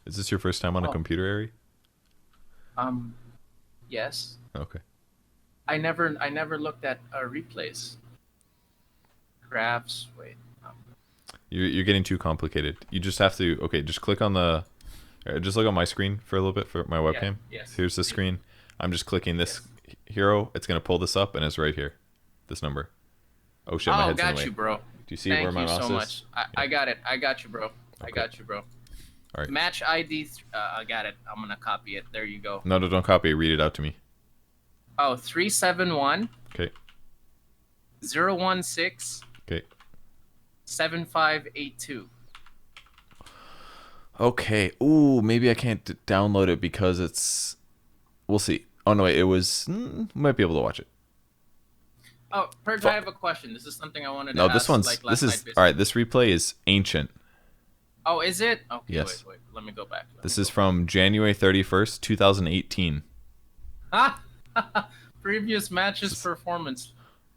Is this your first time on a Oh, computer, Ari? um, yes. Okay. I never looked at replays. Graphs. Wait. You're getting too complicated. You just have to. Okay, just click on the. Just look on my screen for a little bit for my Yeah. webcam. Yes. Here's the screen. I'm just clicking this Yes. hero. It's gonna pull this up, and it's right here. This number. Oh shit, my Oh, head's in the got way. you, bro. Do you see where Thank my you so mouse is? much. I, Yeah. I got it. I got you, bro. I Okay. got you, bro. All right. Match ID. I got it. I'm gonna copy it. There you go. No, don't copy it. Read it out to me. Oh, 371 Okay. 016 Okay. 7582. Okay. Ooh, maybe I can't download it because it's. We'll see. Oh no, wait, it was. Might be able to watch it. Oh, Purge, I have a question. This is something I wanted to No, this ask one's. like This last night. is all right. This replay is ancient. Oh, is it? Okay, Yes. wait. Let me go back. This is from January 31st, 2018. Ah, previous match's performance.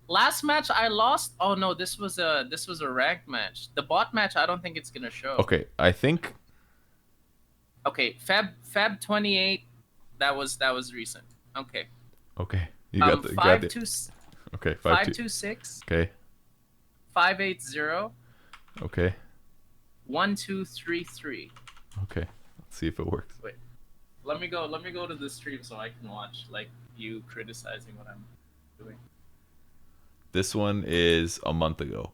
Last match I lost. Oh no, this was a ranked match. The bot match, I don't think it's gonna show. Okay, I think. Okay, Feb 28. That was recent. Okay. Okay, you got the. Got it. Okay, 526 Okay. 580 Okay. 1233. Okay. Let's see if it works. Wait. Let me go to the stream so I can watch like you criticizing what I'm doing. This one is a month ago.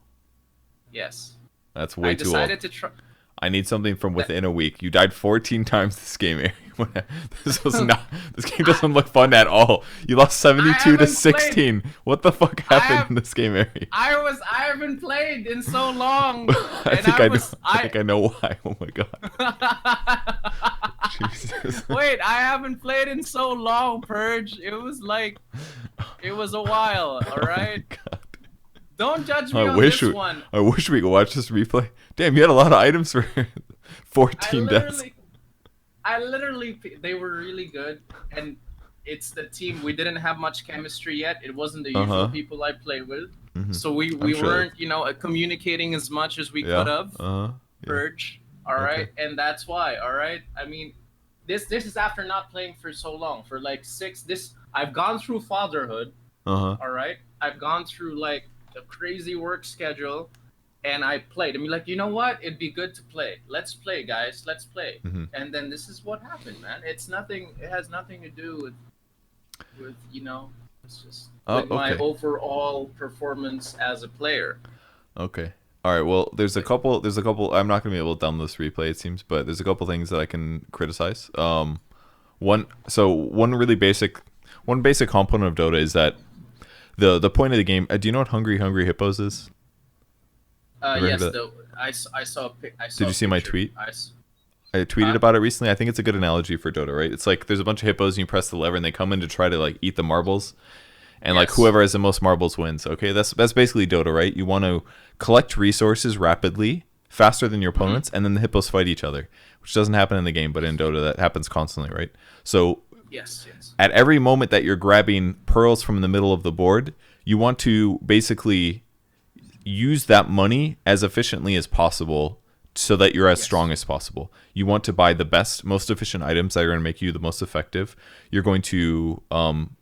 Yes. That's I way too old. decided to try. I need something from within a week. You died 14 times this game, Ari. This was not. This game doesn't look fun at all. You lost 72 to 16. What the fuck happened in this game, Ari? I haven't played in so long. I and think I know. was I think I know why. Oh my god. Jesus. Wait, I haven't played in so long, Purge. It was a while, all Oh my right? god. Don't judge me I on wish this we. one. I wish we could watch this replay. Damn, you had a lot of items for I 14 deaths. literally, they were really good, and it's the team. We didn't have much chemistry yet. It wasn't the usual people I play with, so we I'm sure weren't, communicating as much as we Yeah. could have. Yeah. Purge, all right, and that's why, all right. I mean, this is after not playing for so long, for like six. I've gone through fatherhood, all right. I've gone through like a crazy work schedule. And I played. I mean, like, you know what? It'd be good to play. Let's play, guys. Let's play. And then this is what happened, man. It's nothing. It has nothing to do with It's just with my overall performance as a player. Okay. All right. Well, there's a couple. There's a couple. I'm not gonna be able to download this replay, it seems, but there's a couple things that I can criticize. One. So one basic component of Dota is that the point of the game. Do you know what Hungry Hippos is? Ever Yes. heard of that? I saw a pic. Did you see my tweet? I tweeted about it recently. I think it's a good analogy for Dota, right? It's like there's a bunch of hippos and you press the lever and they come in to try to like eat the marbles. And like whoever has the most marbles wins. Okay, that's basically Dota, right? You want to collect resources rapidly, faster than your opponents, and then the hippos fight each other, which doesn't happen in the game, but in Dota that happens constantly, right? So yes. at every moment that you're grabbing pearls from the middle of the board, you want to basically use that money as efficiently as possible so that you're as strong as possible. You want to buy the best, most efficient items that are going to make you the most effective. You're going to,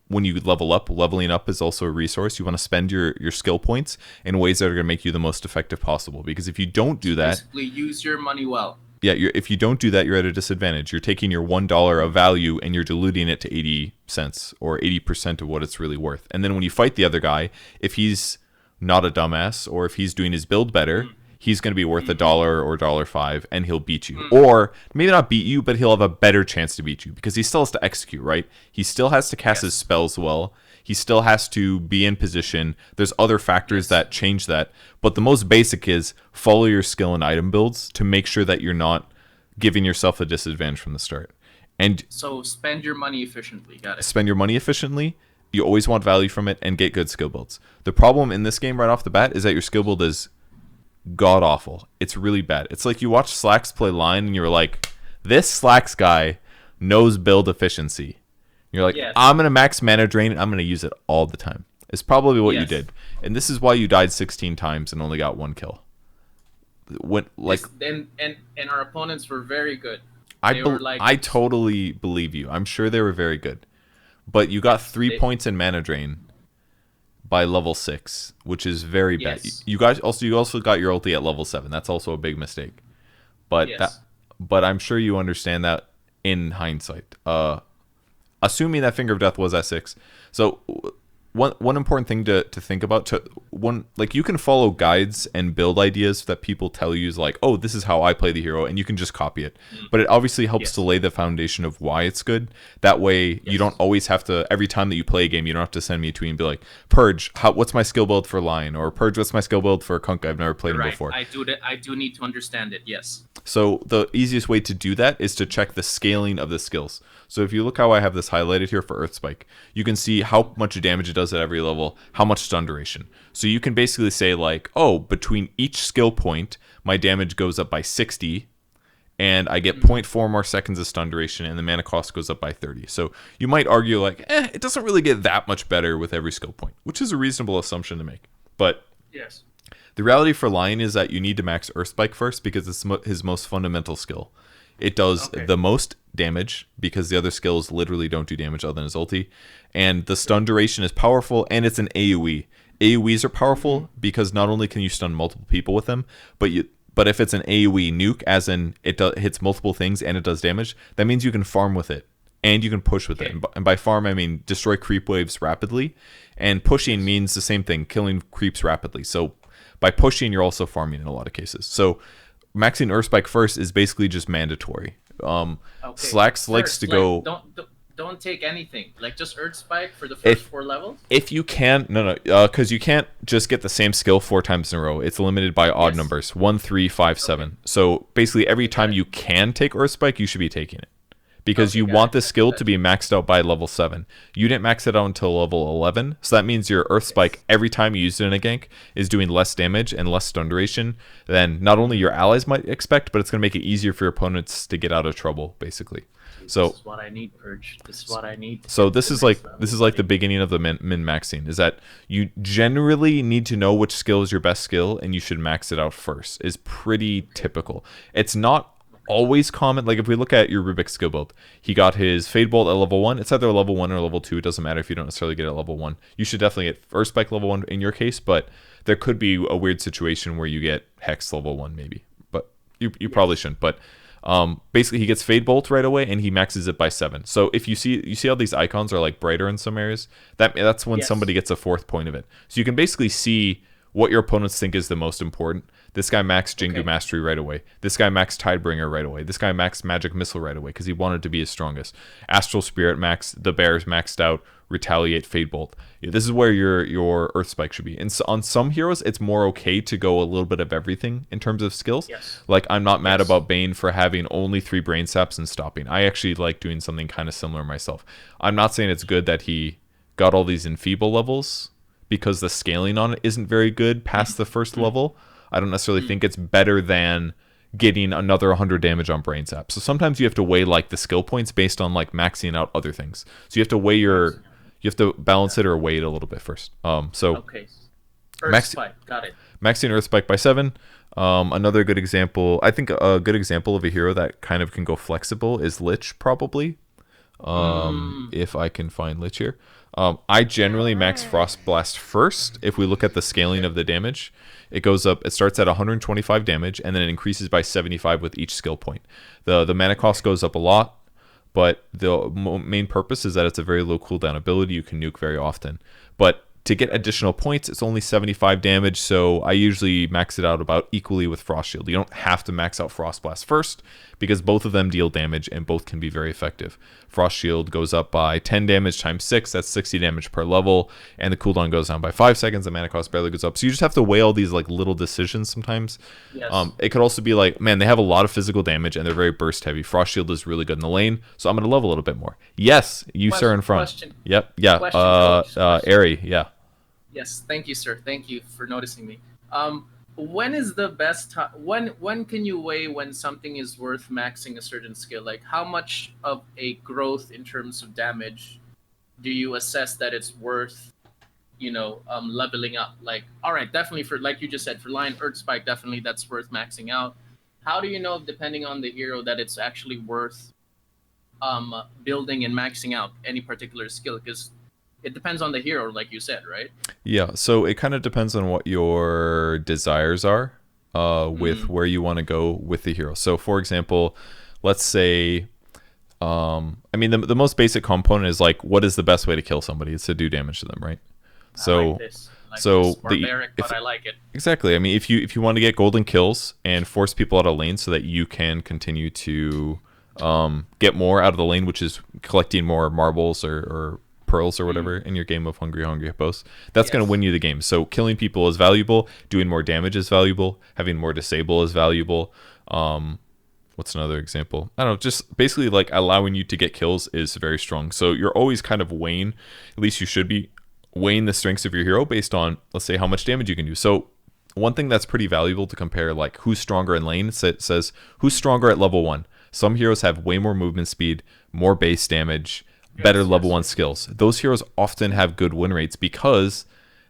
when you level up, leveling up is also a resource. You want to spend your skill points in ways that are going to make you the most effective possible. Because if you don't do that, basically use your money well. Yeah, if you don't do that, you're at a disadvantage. You're taking your $1 of value and you're diluting it to 80 cents or 80% of what it's really worth. And then when you fight the other guy, if he's not a dumbass or if he's doing his build better, he's going to be worth $1 or $1.05 and he'll beat you. Or maybe not beat you, but he'll have a better chance to beat you because he still has to execute, right? He still has to cast his spells well. He still has to be in position. There's other factors that change that. But the most basic is follow your skill and item builds to make sure that you're not giving yourself a disadvantage from the start. And so spend your money efficiently. Got it. Spend your money efficiently. You always want value from it and get good skill builds. The problem in this game right off the bat is that your skill build is god awful. It's really bad. It's like you watch Slacks play line and you're like, this Slacks guy knows build efficiency. You're like, I'm going to max mana drain and I'm going to use it all the time. It's probably what you did. And this is why you died 16 times and only got one kill. And our opponents were very good. They were like, I totally believe you. I'm sure they were very good. But you got 3 points in mana drain by level 6, which is very bad. yes, You also got your ulti at level 7. That's also a big mistake. But yes, I'm sure you understand that in hindsight. Assuming that Finger of Death was at 6. So one important thing to think about, like, you can follow guides and build ideas that people tell you is like, oh, this is how I play the hero, and you can just copy it. But it obviously helps to lay the foundation of why it's good. That way you don't always have to, every time that you play a game, you don't have to send me a tweet and be like, Purge, what's my skill build for Lion? Or Purge, what's my skill build for Kunkka? I've never played him before. I do need to understand it, yes. So the easiest way to do that is to check the scaling of the skills. So if you look how I have this highlighted here for Earth Spike, you can see how much damage it does at every level, how much stun duration. So you can basically say like, oh, between each skill point, my damage goes up by 60, and I get 0.4 more seconds of stun duration, and the mana cost goes up by 30. So you might argue like, it doesn't really get that much better with every skill point, which is a reasonable assumption to make. But yes, the reality for Lion is that you need to max Earth Spike first because it's his most fundamental skill. It does the most damage because the other skills literally don't do damage other than his ulti. And the stun duration is powerful, and it's an AoE. AoEs are powerful because not only can you stun multiple people with them, but if it's an AoE nuke, as in it hits multiple things and it does damage, that means you can farm with it and you can push with it. And by farm, I mean destroy creep waves rapidly. And pushing means the same thing, killing creeps rapidly. So by pushing, you're also farming in a lot of cases. So maxing Earth Spike first is basically just mandatory. Slacks likes to go. Don't take anything. Like just Earth Spike for the first 4 levels. If you can, because you can't just get the same skill 4 times in a row. It's limited by odd numbers: 1, 3, 5, 7. So basically, every time you can take Earth Spike, you should be taking it. Because you want the skill to be maxed out by level 7. You didn't max it out until level 11, so that means your Earth Spike, every time you use it in a gank, is doing less damage and less stun duration than not only your allies might expect, but it's going to make it easier for your opponents to get out of trouble, basically. So this is what I need, Purge. This is what I need. So this is like the beginning of the min maxing, is that you generally need to know which skill is your best skill, and you should max it out first. Is pretty typical. It's not always common. Like if we look at your Rubik's skill build, he got his Fade Bolt at level 1. It's either level 1 or level 2. It doesn't matter if you don't necessarily get it at level 1. You should definitely get Earth Spike level 1 in your case, but there could be a weird situation where you get Hex level 1 maybe. But you probably shouldn't. But basically he gets Fade Bolt right away and he maxes it by 7. So if you see how these icons are like brighter in some areas, that's when somebody gets a 4th point of it. So you can basically see what your opponents think is the most important. This guy maxed Jingu Mastery right away. This guy maxed Tidebringer right away. This guy maxed Magic Missile right away because he wanted to be his strongest. Astral Spirit maxed, the Bears maxed out, Retaliate, Fade Bolt. Yeah, this is where your Earth Spike should be. And so on some heroes, it's more okay to go a little bit of everything in terms of skills. Like, I'm not mad about Bane for having only 3 Brain Saps and stopping. I actually like doing something kind of similar myself. I'm not saying it's good that he got all these Enfeeble levels, because the scaling on it isn't very good past the first level. I don't necessarily think it's better than getting another 100 damage on Brain Sap. So sometimes you have to weigh like the skill points based on like maxing out other things. So you have to weigh you have to balance it or weigh it a little bit first. Earth Spike, got it. Maxing Earth Spike by 7. Another good example, I think a good example of a hero that kind of can go flexible is Lich, probably. If I can find Lich here. I generally max Frost Blast first. If we look at the scaling of the damage, it goes up. It starts at 125 damage, and then it increases by 75 with each skill point. The mana cost goes up a lot, but the main purpose is that it's a very low cooldown ability. You can nuke very often, but to get additional points, it's only 75 damage, so I usually max it out about equally with Frost Shield. You don't have to max out Frost Blast first, because both of them deal damage, and both can be very effective. Frost Shield goes up by 10 damage times 6, that's 60 damage per level, and the cooldown goes down by 5 seconds, the mana cost barely goes up. So you just have to weigh all these like little decisions sometimes. It could also be like, man, they have a lot of physical damage, and they're very burst heavy. Frost Shield is really good in the lane, so I'm going to level a little bit more. Yes, you sir in front. Yep, yeah, Airy, yeah. Yes, thank you, sir. Thank you for noticing me. When is the best time? When can you weigh when something is worth maxing a certain skill? Like, how much of a growth in terms of damage do you assess that it's worth, leveling up? Like, all right, definitely for, like you just said, for Lion Earth Spike, definitely that's worth maxing out. how do you know, depending on the hero, that it's actually worth building and maxing out any particular skill? Because it depends on the hero, like you said, right? Yeah, so it kind of depends on what your desires are with where you want to go with the hero. So, for example, let's say, I mean, the most basic component is like, what is the best way to kill somebody? It's to do damage to them, right? So, I like this. This. Barbaric, but I like it. Exactly. I mean, if you want to get golden kills and force people out of lane so that you can continue to get more out of the lane, which is collecting more marbles or pearls or whatever in your game of Hungry Hungry Hippos, that's going to win you the game. So killing people is valuable, doing more damage is valuable, having more disable is valuable. What's another example? I don't know, just basically like allowing you to get kills is very strong. So you're always kind of weighing, at least you should be, weighing the strengths of your hero based on, let's say, how much damage you can do. So one thing that's pretty valuable to compare, like who's stronger in lane, says who's stronger at level 1. Some heroes have way more movement speed, more base damage, better level 1 skills. Those heroes often have good win rates because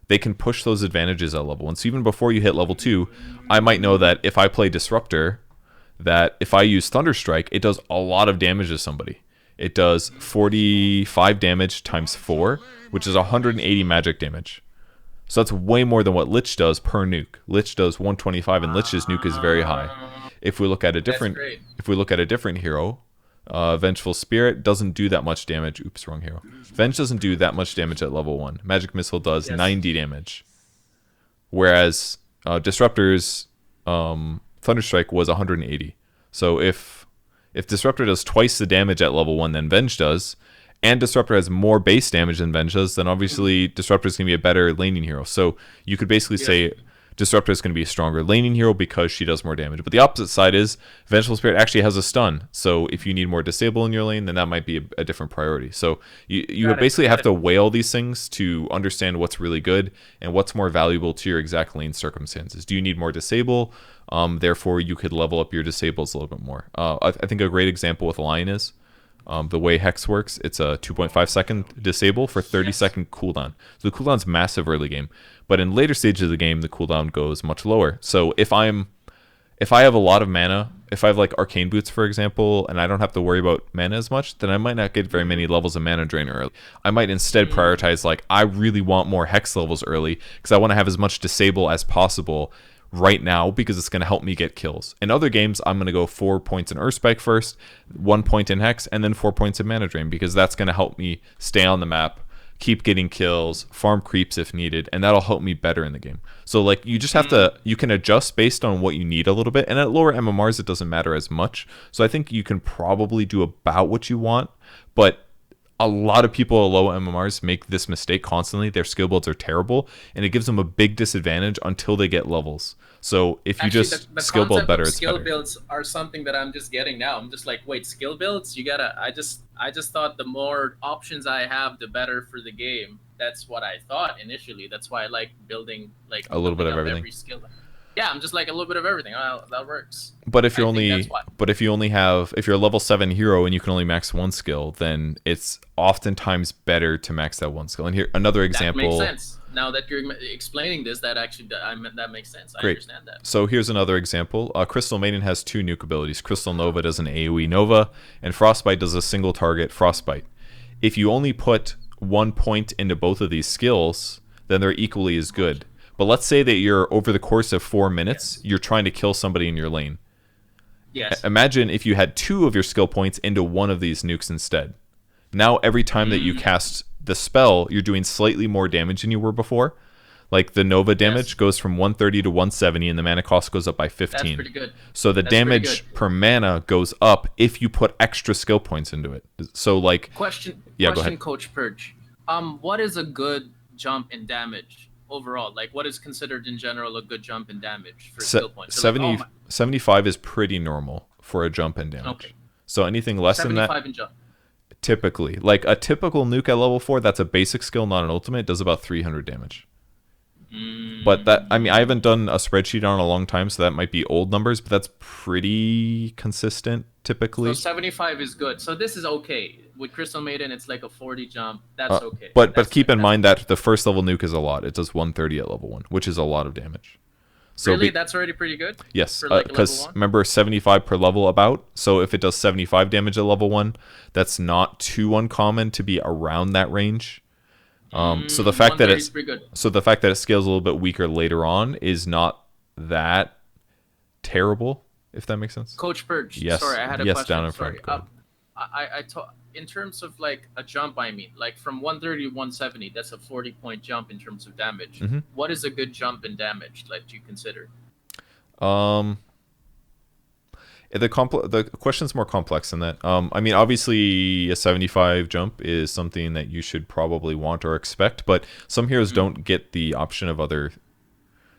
they can push those advantages at level 1. So even before you hit level 2, I might know that if I play Disruptor, that if I use Thunderstrike, it does a lot of damage to somebody. It does 45 damage times 4, which is 180 magic damage. So that's way more than what Lich does per nuke. Lich does 125, and Lich's nuke is very high. If we look at a different hero, Vengeful Spirit doesn't do that much damage. Oops, wrong hero. Venge doesn't do that much damage at level 1. Magic Missile does 90 damage. Whereas Disruptor's Thunderstrike was 180. So if Disruptor does twice the damage at level 1 than Venge does, and Disruptor has more base damage than Venge does, then obviously Disruptor is going to be a better laning hero. So you could basically say Disruptor is going to be a stronger laning hero because she does more damage. But the opposite side is Vengeful Spirit actually has a stun. So if you need more disable in your lane, then that might be a different priority. So you basically have to weigh all these things to understand what's really good and what's more valuable to your exact lane circumstances. Do you need more disable? Therefore, you could level up your disables a little bit more. I think a great example with Lion is the way Hex works. It's a 2.5 second disable for 30-second cooldown. So the cooldown's massive early game, but in later stages of the game, the cooldown goes much lower. So if I have a lot of mana, if I have like Arcane Boots, for example, and I don't have to worry about mana as much, then I might not get very many levels of mana drain early. I might instead prioritize, like, I really want more Hex levels early because I want to have as much disable as possible right now because it's going to help me get kills. In other games, I'm going to go 4 points in Earthspike first, 1 point in Hex, and then 4 points in Mana Drain because that's going to help me stay on the map, keep getting kills, farm creeps if needed, and that'll help me better in the game. So like you just have to, you can adjust based on what you need a little bit, and at lower MMRs it doesn't matter as much. So I think you can probably do about what you want, but a lot of people at low MMRs make this mistake constantly. Their skill builds are terrible, and it gives them a big disadvantage until they get levels. So if you the skill build better, it's skill better. Builds are something that I'm just getting now. I'm just like, wait, skill builds? You gotta. I just thought the more options I have, the better for the game. That's what I thought initially. That's why I like building like a little bit of everything. Every skill. Yeah, I'm just like a little bit of everything. That works. But if you're if you're a level 7 hero and you can only max one skill, then it's oftentimes better to max that one skill. And here another example. That makes sense. Now that you're explaining this, that makes sense. I understand that. So here's another example. Crystal Maiden has 2 nuke abilities. Crystal Nova does an AoE Nova, and Frostbite does a single target Frostbite. If you only put 1 point into both of these skills, then they're equally as good. But let's say that you're, over the course of 4 minutes, you're trying to kill somebody in your lane. Yes. Imagine if you had 2 of your skill points into one of these nukes instead. Now every time that you cast the spell, you're doing slightly more damage than you were before. Like the Nova damage goes from 130 to 170, and the mana cost goes up by 15. That's pretty good. So the damage per mana goes up if you put extra skill points into it. So like... Question, go ahead. Coach Purge. What is a good jump in damage? Overall, like what is considered in general a good jump in damage for skill points? So 75 is pretty normal for a jump in damage. Okay. So anything less than that, 75 in jump. Typically, like a typical nuke at level 4, that's a basic skill, not an ultimate, does about 300 damage. But that, I mean, I haven't done a spreadsheet on it in a long time, so that might be old numbers, but that's pretty consistent typically. So 75 is good. So this is okay. With Crystal Maiden, it's like a 40 jump. That's okay. But keep in mind that the first level nuke is a lot. It does 130 at level 1, which is a lot of damage. So really, that's already pretty good. Yes, For like a level because 1. remember 75 per level about. So if it does 75 damage at level 1, that's not too uncommon to be around that range. So the fact that it's pretty good. So the fact that it scales a little bit weaker later on is not that terrible, if that makes sense. Coach Purge. Yes, Sorry, I had a yes, question. down in Sorry. front. In terms of like a jump, I mean, like from 130 to 170, that's a 40-point jump in terms of damage. Mhm. What is a good jump in damage? Like, do you consider? The question's more complex than that. I mean, obviously, a 75 jump is something that you should probably want or expect, but some heroes don't get the option of other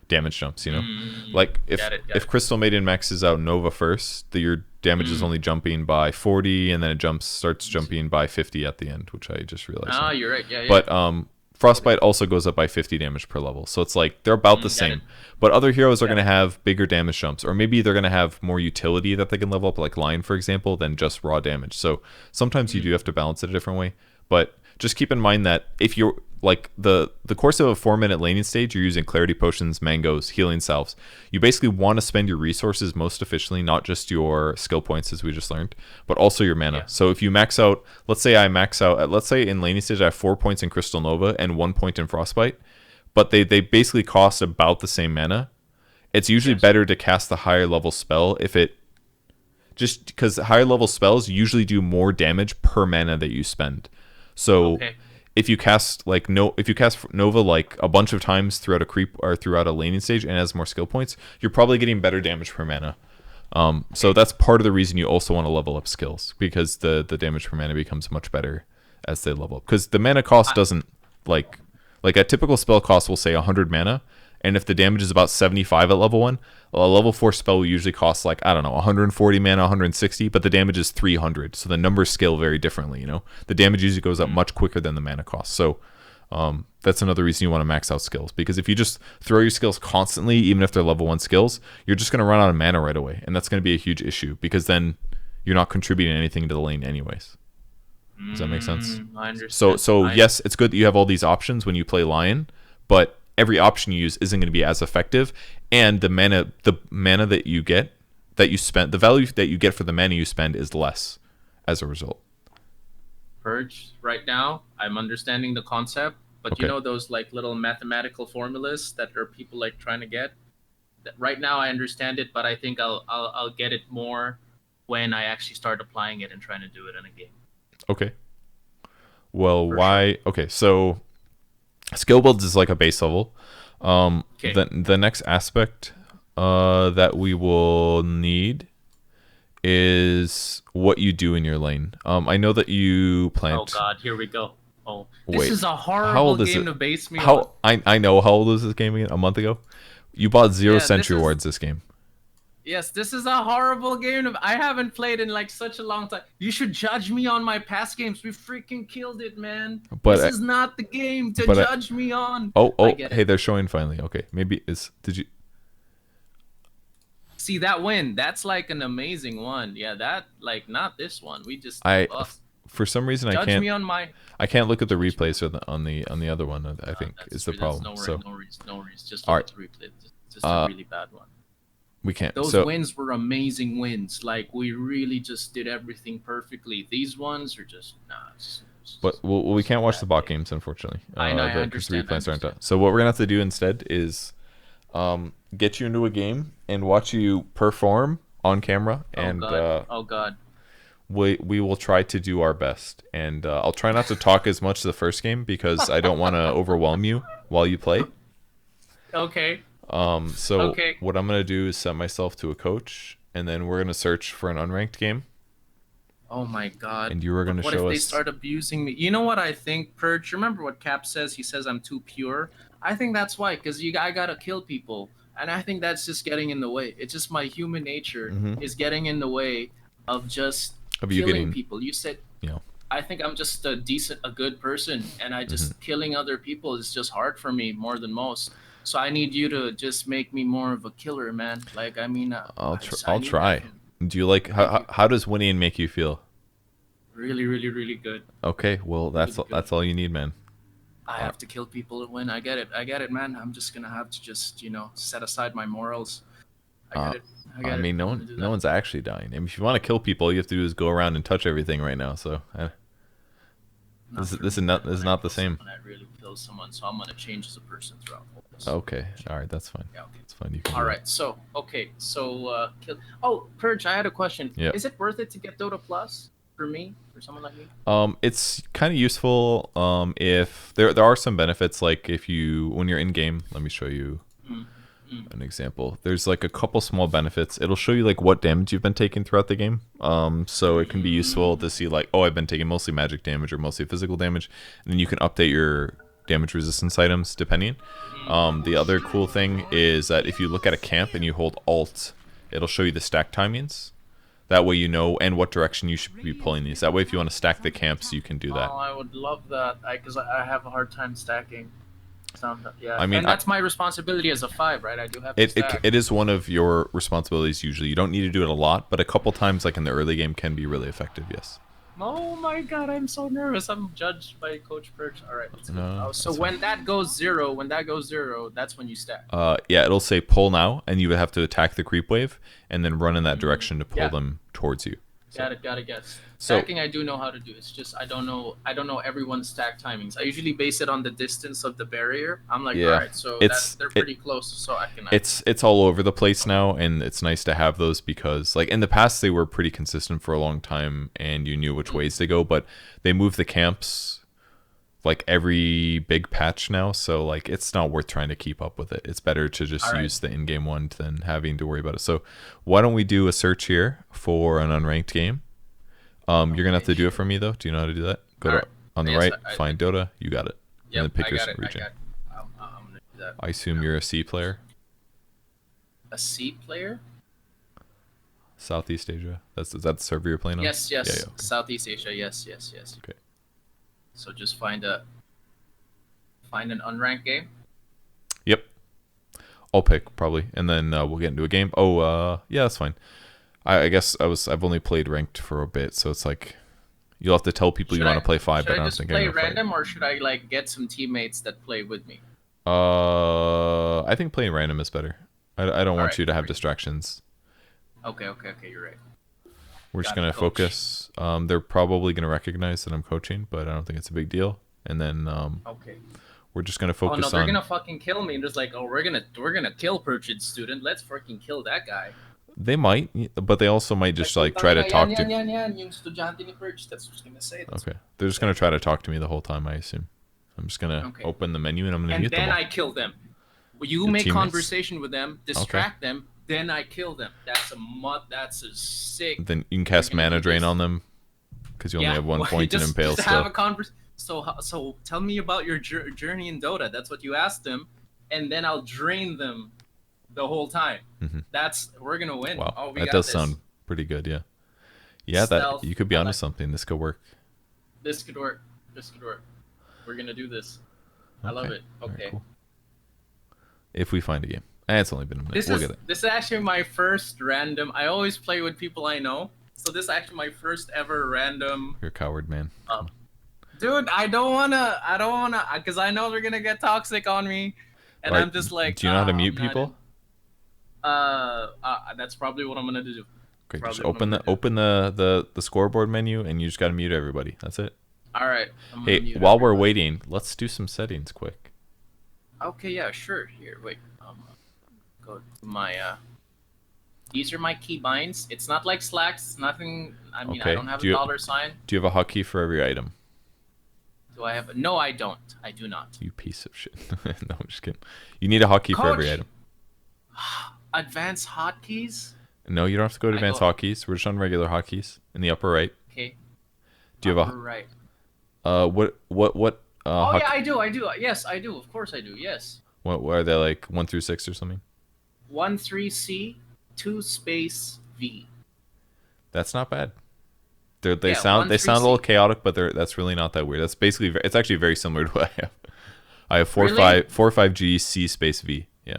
damage jumps, you know? Like, if Crystal Maiden maxes out Nova first, your damage is only jumping by 40, and then it starts jumping by 50 at the end, which I just realized. Ah, you're right. Yeah, yeah. But Frostbite also goes up by 50 damage per level. So it's like they're about the same. But other heroes are going to have bigger damage jumps, or maybe they're going to have more utility that they can level up, like Lion, for example, than just raw damage. So sometimes you do have to balance it a different way. But just keep in mind that if you're like the course of a 4-minute laning stage, you're using clarity potions, mangoes, healing salves. You basically want to spend your resources most efficiently, not just your skill points, as we just learned, but also your mana. So if you max out, let's say in laning stage I have 4 points in Crystal Nova and 1 point in Frostbite, but they basically cost about the same mana. It's usually better to cast the higher level spell just because higher level spells usually do more damage per mana that you spend. So if you cast Nova like a bunch of times throughout a creep or throughout a laning stage and has more skill points, you're probably getting better damage per mana. So that's part of the reason you also want to level up skills, because the damage per mana becomes much better as they level up. Because the mana cost doesn't like a typical spell cost will say 100 mana, and if the damage is about 75 at level 1, a level 4 spell will usually cost like, I don't know, 140 mana, 160, but the damage is 300. So the numbers scale very differently, you know? The damage usually goes up much quicker than the mana cost. So that's another reason you want to max out skills, because if you just throw your skills constantly, even if they're level 1 skills, you're just going to run out of mana right away, and that's going to be a huge issue, because then you're not contributing anything to the lane anyways. Does that make sense? I understand. So yes, it's good that you have all these options when you play Lion, but every option you use isn't going to be as effective, and the mana that you get, that you spend, the value that you get for the mana you spend is less as a result. Purge, right now, I'm understanding the concept, but you know those like little mathematical formulas that are people like trying to get? Right now I understand it, but I think I'll get it more when I actually start applying it and trying to do it in a game. Okay. Well, why? Okay, so skill builds is like a base level. The next aspect that we will need is what you do in your lane. I know that you plant. Oh God, here we go. Oh, this is a horrible game to base me on. I know. How old is this game again? A month ago? You bought 0 Sentry Wards this game. Yes, this is a horrible game. I haven't played in like such a long time. You should judge me on my past games. We freaking killed it, man. But this is not the game to judge me on. Hey, they're showing finally. Okay, maybe did you see that win? That's like an amazing one. Yeah, that like not this one. We just for some reason judge I can't. Me on my. I can't look at the replays on the other one. I think is the problem. No worries. Just look at the replay. Just a really bad one. We can't. Those wins were amazing wins. Like we really just did everything perfectly. These ones are just But we can't watch the bot games, unfortunately. I know. I understand. The replays aren't done. So what we're gonna have to do instead is get you into a game and watch you perform on camera. And oh God. We will try to do our best, and I'll try not to talk as much the first game because I don't want to overwhelm you while you play. Okay. What I'm gonna do is set myself to a coach, and then we're gonna search for an unranked game. Oh my God! And you were gonna show us. What if they start abusing me? You know what I think, Purge? Remember what Cap says? He says I'm too pure. I think that's why, because I gotta kill people, and I think that's just getting in the way. It's just my human nature is getting in the way of just killing people. You said, I think I'm just a good person, and I just killing other people is just hard for me more than most. So I need you to just make me more of a killer, man. Like, I mean, I'll try. Do you like how does winning make you feel? Really, really, really good. Okay, well that's all you need, man. I have to kill people to win. I get it, man. I'm just gonna have to just, set aside my morals. I get it. I mean, no one's actually dying. I mean, if you want to kill people, all you have to do is go around and touch everything right now. So this is not the same. When I really kill someone, so I'm gonna change as a person throughout this. Okay, all right, that's fine. Yeah, okay. That's fine. You can. All right, so kill. Oh, Purge, I had a question. Yeah. Is it worth it to get Dota Plus for someone like me? It's kind of useful. If there are some benefits, like when you're in game. Let me show you an example. There's like a couple small benefits. It'll show you like what damage you've been taking throughout the game. So it can be useful to see like, oh, I've been taking mostly magic damage or mostly physical damage, and then you can update your damage resistance items depending. The other cool thing is that if you look at a camp and you hold Alt, it'll show you the stack timings. That way you know and what direction you should be pulling these. That way if you want to stack the camps, you can do that. Oh, I would love that. Because I have a hard time stacking. Yeah. I mean, and that's my responsibility as a 5, right? I do have to stack. It is one of your responsibilities usually. You don't need to do it a lot, but a couple times, like in the early game, can be really effective, yes. Oh my god, I'm so nervous. I'm judged by Coach Perch. All right, let's go. No, So when that goes zero, that's when you stack. Yeah, it'll say pull now, and you would have to attack the creep wave, and then run in that direction to pull them towards you. Got it. Stacking, I do know how to do. It's just I don't know everyone's stack timings. I usually base it on the distance of the barrier. I'm like, all right, so they're pretty close, so I can. It's all over the place now, and it's nice to have those because, like in the past, they were pretty consistent for a long time, and you knew which ways to go. But they moved the camps like every big patch now, so like it's not worth trying to keep up with it. It's better to just use the in-game one than having to worry about it. So why don't we do a search here for an unranked game? You're gonna have to do it for me though. Do you know how to do that? Go to on the right, find Dota. You got it. Yep, and then pick your region. I'm gonna do that. I assume you're a C player. A C player? Southeast Asia. Is that the server you're playing on? Yes. Yeah, okay. Southeast Asia. Yes. Okay. So just find an unranked game. Yep. I'll pick probably, and then we'll get into a game. Oh, yeah, that's fine. I guess I've only played ranked for a bit, so it's like you'll have to tell people you want to play 5, but I don't think I'm gonna play random, or should I like get some teammates that play with me? I think playing random is better. I don't want you to have distractions. Okay, you're right. We're just gonna focus. They're probably gonna recognize that I'm coaching, but I don't think it's a big deal. And then we're just gonna focus on. Oh no, they're gonna fucking kill me. And just like, oh, we're gonna kill Purchid student. Let's freaking kill that guy. They might, but they also might just like try to talk to. Yung estudyante ni Purge. That's what's gonna say. Okay, they're just gonna try to talk to me the whole time. I assume. I'm just gonna open the menu and I'm gonna mute them. And then I kill them. You make conversation with them, distract them. Then I kill them. That's a sick. Then you can cast mana drain on them because you only have 1 point in Impale still. Have a So tell me about your journey in Dota. That's what you asked them, and then I'll drain them the whole time. We're gonna win. Wow, oh, that does sound pretty good. Yeah, that you could be onto something. This could work. This could work. We're gonna do this. I love it. Okay. Right, cool. If we find a game. It's only been a minute. We'll get it. This is actually my first random. I always play with people I know, so this is actually my first ever random. You're a coward, man. Dude, I don't wanna, because I know they're gonna get toxic on me, and I'm just like. Do you know how to mute people? That's probably what I'm gonna do. Okay, just open the scoreboard menu, and you just gotta mute everybody. That's it. All right. Hey, while we're waiting, let's do some settings quick. Okay, yeah, sure. Here, wait. Go to my these are my keybinds. It's not like Slacks. It's nothing. I mean, I don't have a dollar sign. Do you have a hotkey for every item? Do I have? No, I don't. I do not. You piece of shit. No, I'm just kidding. You need a hotkey for every item. Advanced hotkeys? No, you don't have to go to advanced hotkeys. We're just on regular hotkeys in the upper right. Okay. Do you have a right? What? Oh yeah, I do. Yes, I do. Of course, I do. Yes. What are they, like 1 through 6 or something? 1-3-C, 2 space V. That's not bad. They sound a little chaotic, but that's really not that weird. That's basically it's actually very similar to what I have. I have 4-5G C space V. Yeah.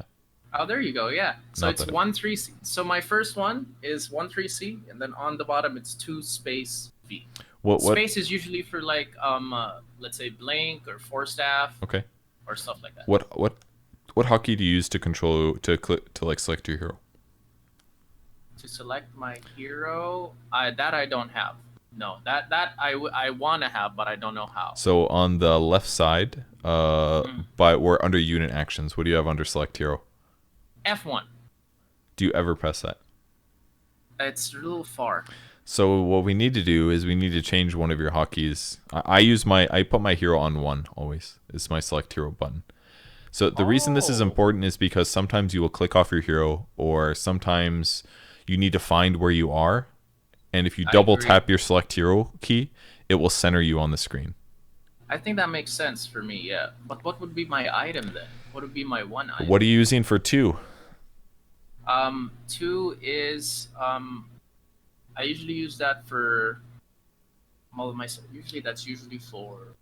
Oh, there you go. Yeah. So it's 1-3-C. So my first one is 1-3-C, and then on the bottom it's 2 space V. What? Space is usually for like let's say blink or force staff. Okay. Or stuff like that. What hotkey do you use to control to like select your hero? To select my hero, that I don't have. No, that I want to have, but I don't know how. So on the left side, we're under unit actions. What do you have under select hero? F1. Do you ever press that? It's a little far. So what we need to do is we need to change one of your hotkeys. I put my hero on 1 always. It's my select hero button. So the reason this is important is because sometimes you will click off your hero, or sometimes you need to find where you are. And if you double tap your select hero key, it will center you on the screen. I think that makes sense for me, yeah. But what would be my item then? What would be my one item? What are you using for 2? 2 is I usually use that for all of my. That's usually for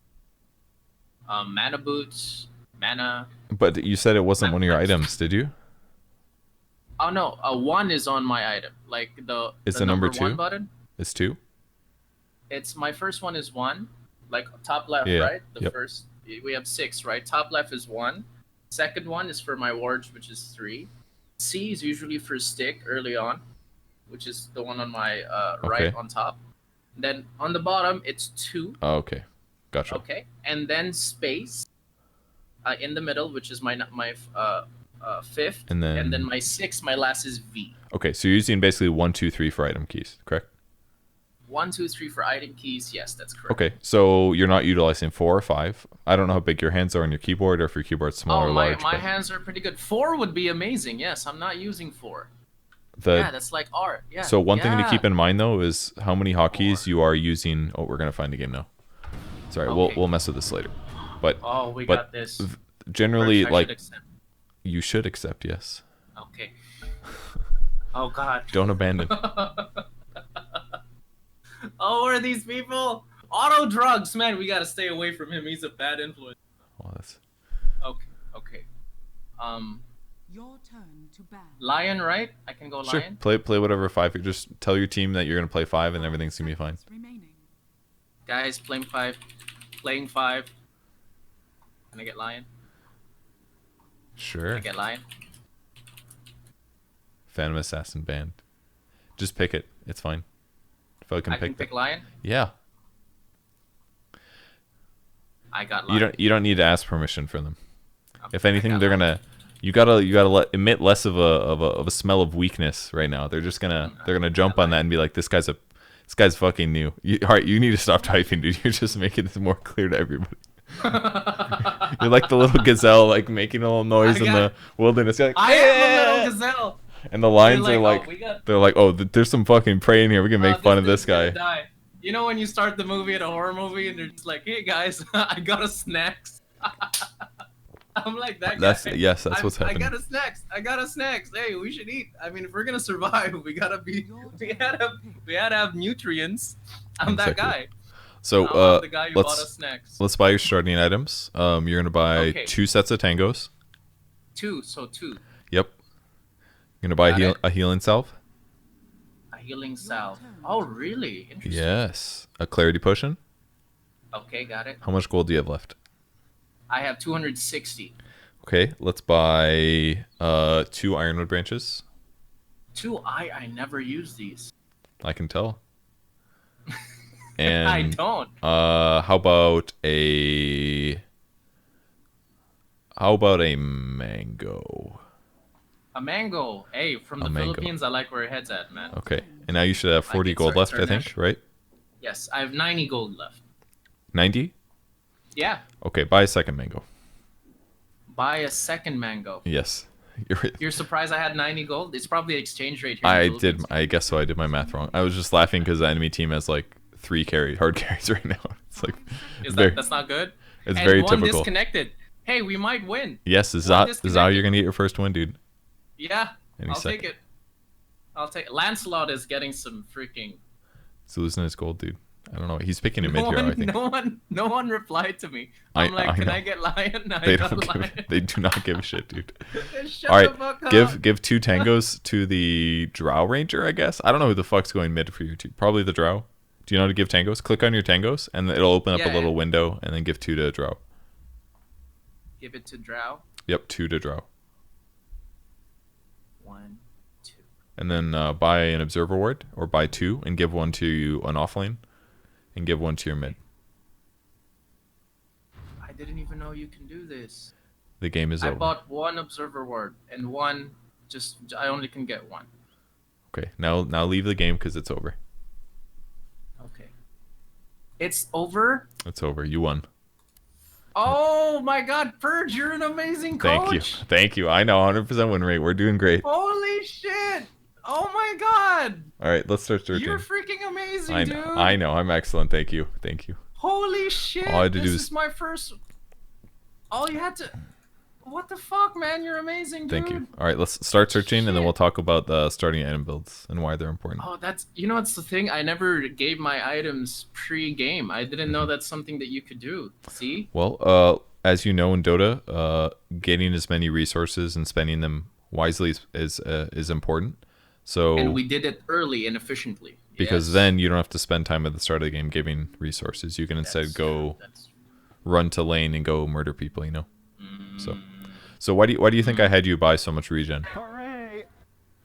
mana boots, mana. But you said it wasn't one of your items, did you? Oh no, 1 is on my item. Like Is the number 2? 1 button. It's 2. It's my first one is 1, like top left, yeah. right? The first we have 6, right? Top left is 1. Second one is for my wards, which is 3. C is usually for stick early on, which is the one on my right on top. Then on the bottom, it's 2. Oh, okay. Gotcha. Okay. And then space in the middle, which is my 5th. And then my 6th, my last is V. Okay, so you're using basically 1, 2, 3 for item keys, correct? 1, 2, 3 for item keys. Yes, that's correct. Okay, so you're not utilizing 4 or 5. I don't know how big your hands are on your keyboard, or if your keyboard's small or large. My hands are pretty good. 4 would be amazing. Yes, I'm not using 4. Yeah, that's like R. Yeah. So one thing to keep in mind though is how many hotkeys you are using. Oh, we're gonna find a game now. Sorry, we'll mess with this later. But we got this. Generally, like you should accept. Yes. Okay. Oh God. Don't abandon. Oh, who are these people? Auto drugs, man. We gotta stay away from him. He's a bad influence. Oh, that's. Okay. Your turn to ban. Lion, right? I can go sure. lion. Play whatever 5. You just tell your team that you're gonna play 5, and everything's gonna be fine. Guys, playing 5. Playing 5. Can I get lion? Sure. Can I get lion? Phantom Assassin band. Just pick it. It's fine. If I can pick lion. Yeah. I got lion. You don't need to ask permission for them. Okay, if anything, they're gonna. You gotta emit less of a smell of weakness right now. They're just gonna jump on that and be like, this guy's fucking new. All right, you need to stop typing, dude. You're just making this more clear to everybody. You're like the little gazelle, like making a little noise in the wilderness. You're like, I am a little gazelle. And the lions are like, there's some fucking prey in here. We can make fun of this guy. Die. You know when you start the movie at a horror movie and they're just like, hey guys, I got a snacks. I'm like that guy. That's what's happening. I got a snacks. Hey, we should eat. I mean, if we're gonna survive, we gotta have nutrients. I'm that guy. So the guy who bought us snacks. Let's buy your starting items. You're gonna buy 2 sets of tangos. 2. Yep. You're gonna buy a healing salve. A healing salve. Oh, really? Interesting. Yes. A clarity potion. Okay, got it. How much gold do you have left? I have 260. Okay, let's buy 2 ironwood branches. 2 I never use these. I can tell. And I don't. How about a mango? A mango. Hey, from the Philippines, I like where your head's at, man. Okay, and now you should have 40 gold left, I think, right? Yes, I have 90 gold left. 90? Yeah. Okay, buy a second mango. Buy a second mango. Yes. You're surprised I had 90 gold? It's probably the exchange rate here. I guess so. I did my math wrong. I was just laughing because the enemy team has like 3 hard carries right now. It's like that's not good. It's very one typical. Disconnected. Hey, we might win. Yes, is that how you're gonna get your first win, dude? Yeah, I'll take it. Lancelot is getting some freaking. He's losing his gold, dude. I don't know. He's picking a mid hero, I think. No one replied to me. I'm like, can I get lion? They do not give a shit, dude. Shut All the right, fuck up. give 2 tangos to the drow ranger, I guess. I don't know who the fuck's going mid for you two. Probably the drow. Do you know how to give tangos? Click on your tangos, and it'll open up a little yeah. window, and then give 2 to Drow. Give it to Drow. Yep, 2 to Drow. 1, 2. And then buy an observer ward, or buy 2, and give 1 to an offlane, and give 1 to your mid. I didn't even know you can do this. The game is over. I bought 1 observer ward and 1. I only can get 1. Okay, now leave the game because it's over. Okay. It's over? It's over. You won. Oh my god, Purge, you're an amazing coach. Thank you. I know, 100% win rate. We're doing great. Holy shit. Oh my god. All right, let's start searching. You're freaking amazing, dude. I know. I'm excellent. Thank you. Holy shit. All I had to this do is my first... All you had to... What the fuck, man? You're amazing, dude. Thank you. All right, let's start searching, and then we'll talk about the starting item builds and why they're important. Oh, that's... You know what's the thing? I never gave my items pre-game. I didn't know that's something that you could do. See? Well, as you know in Dota, getting as many resources and spending them wisely is important. So... And we did it early and efficiently. Because then you don't have to spend time at the start of the game giving resources. You can instead go run to lane and go murder people, you know? So why do you think I had you buy so much regen? Hooray!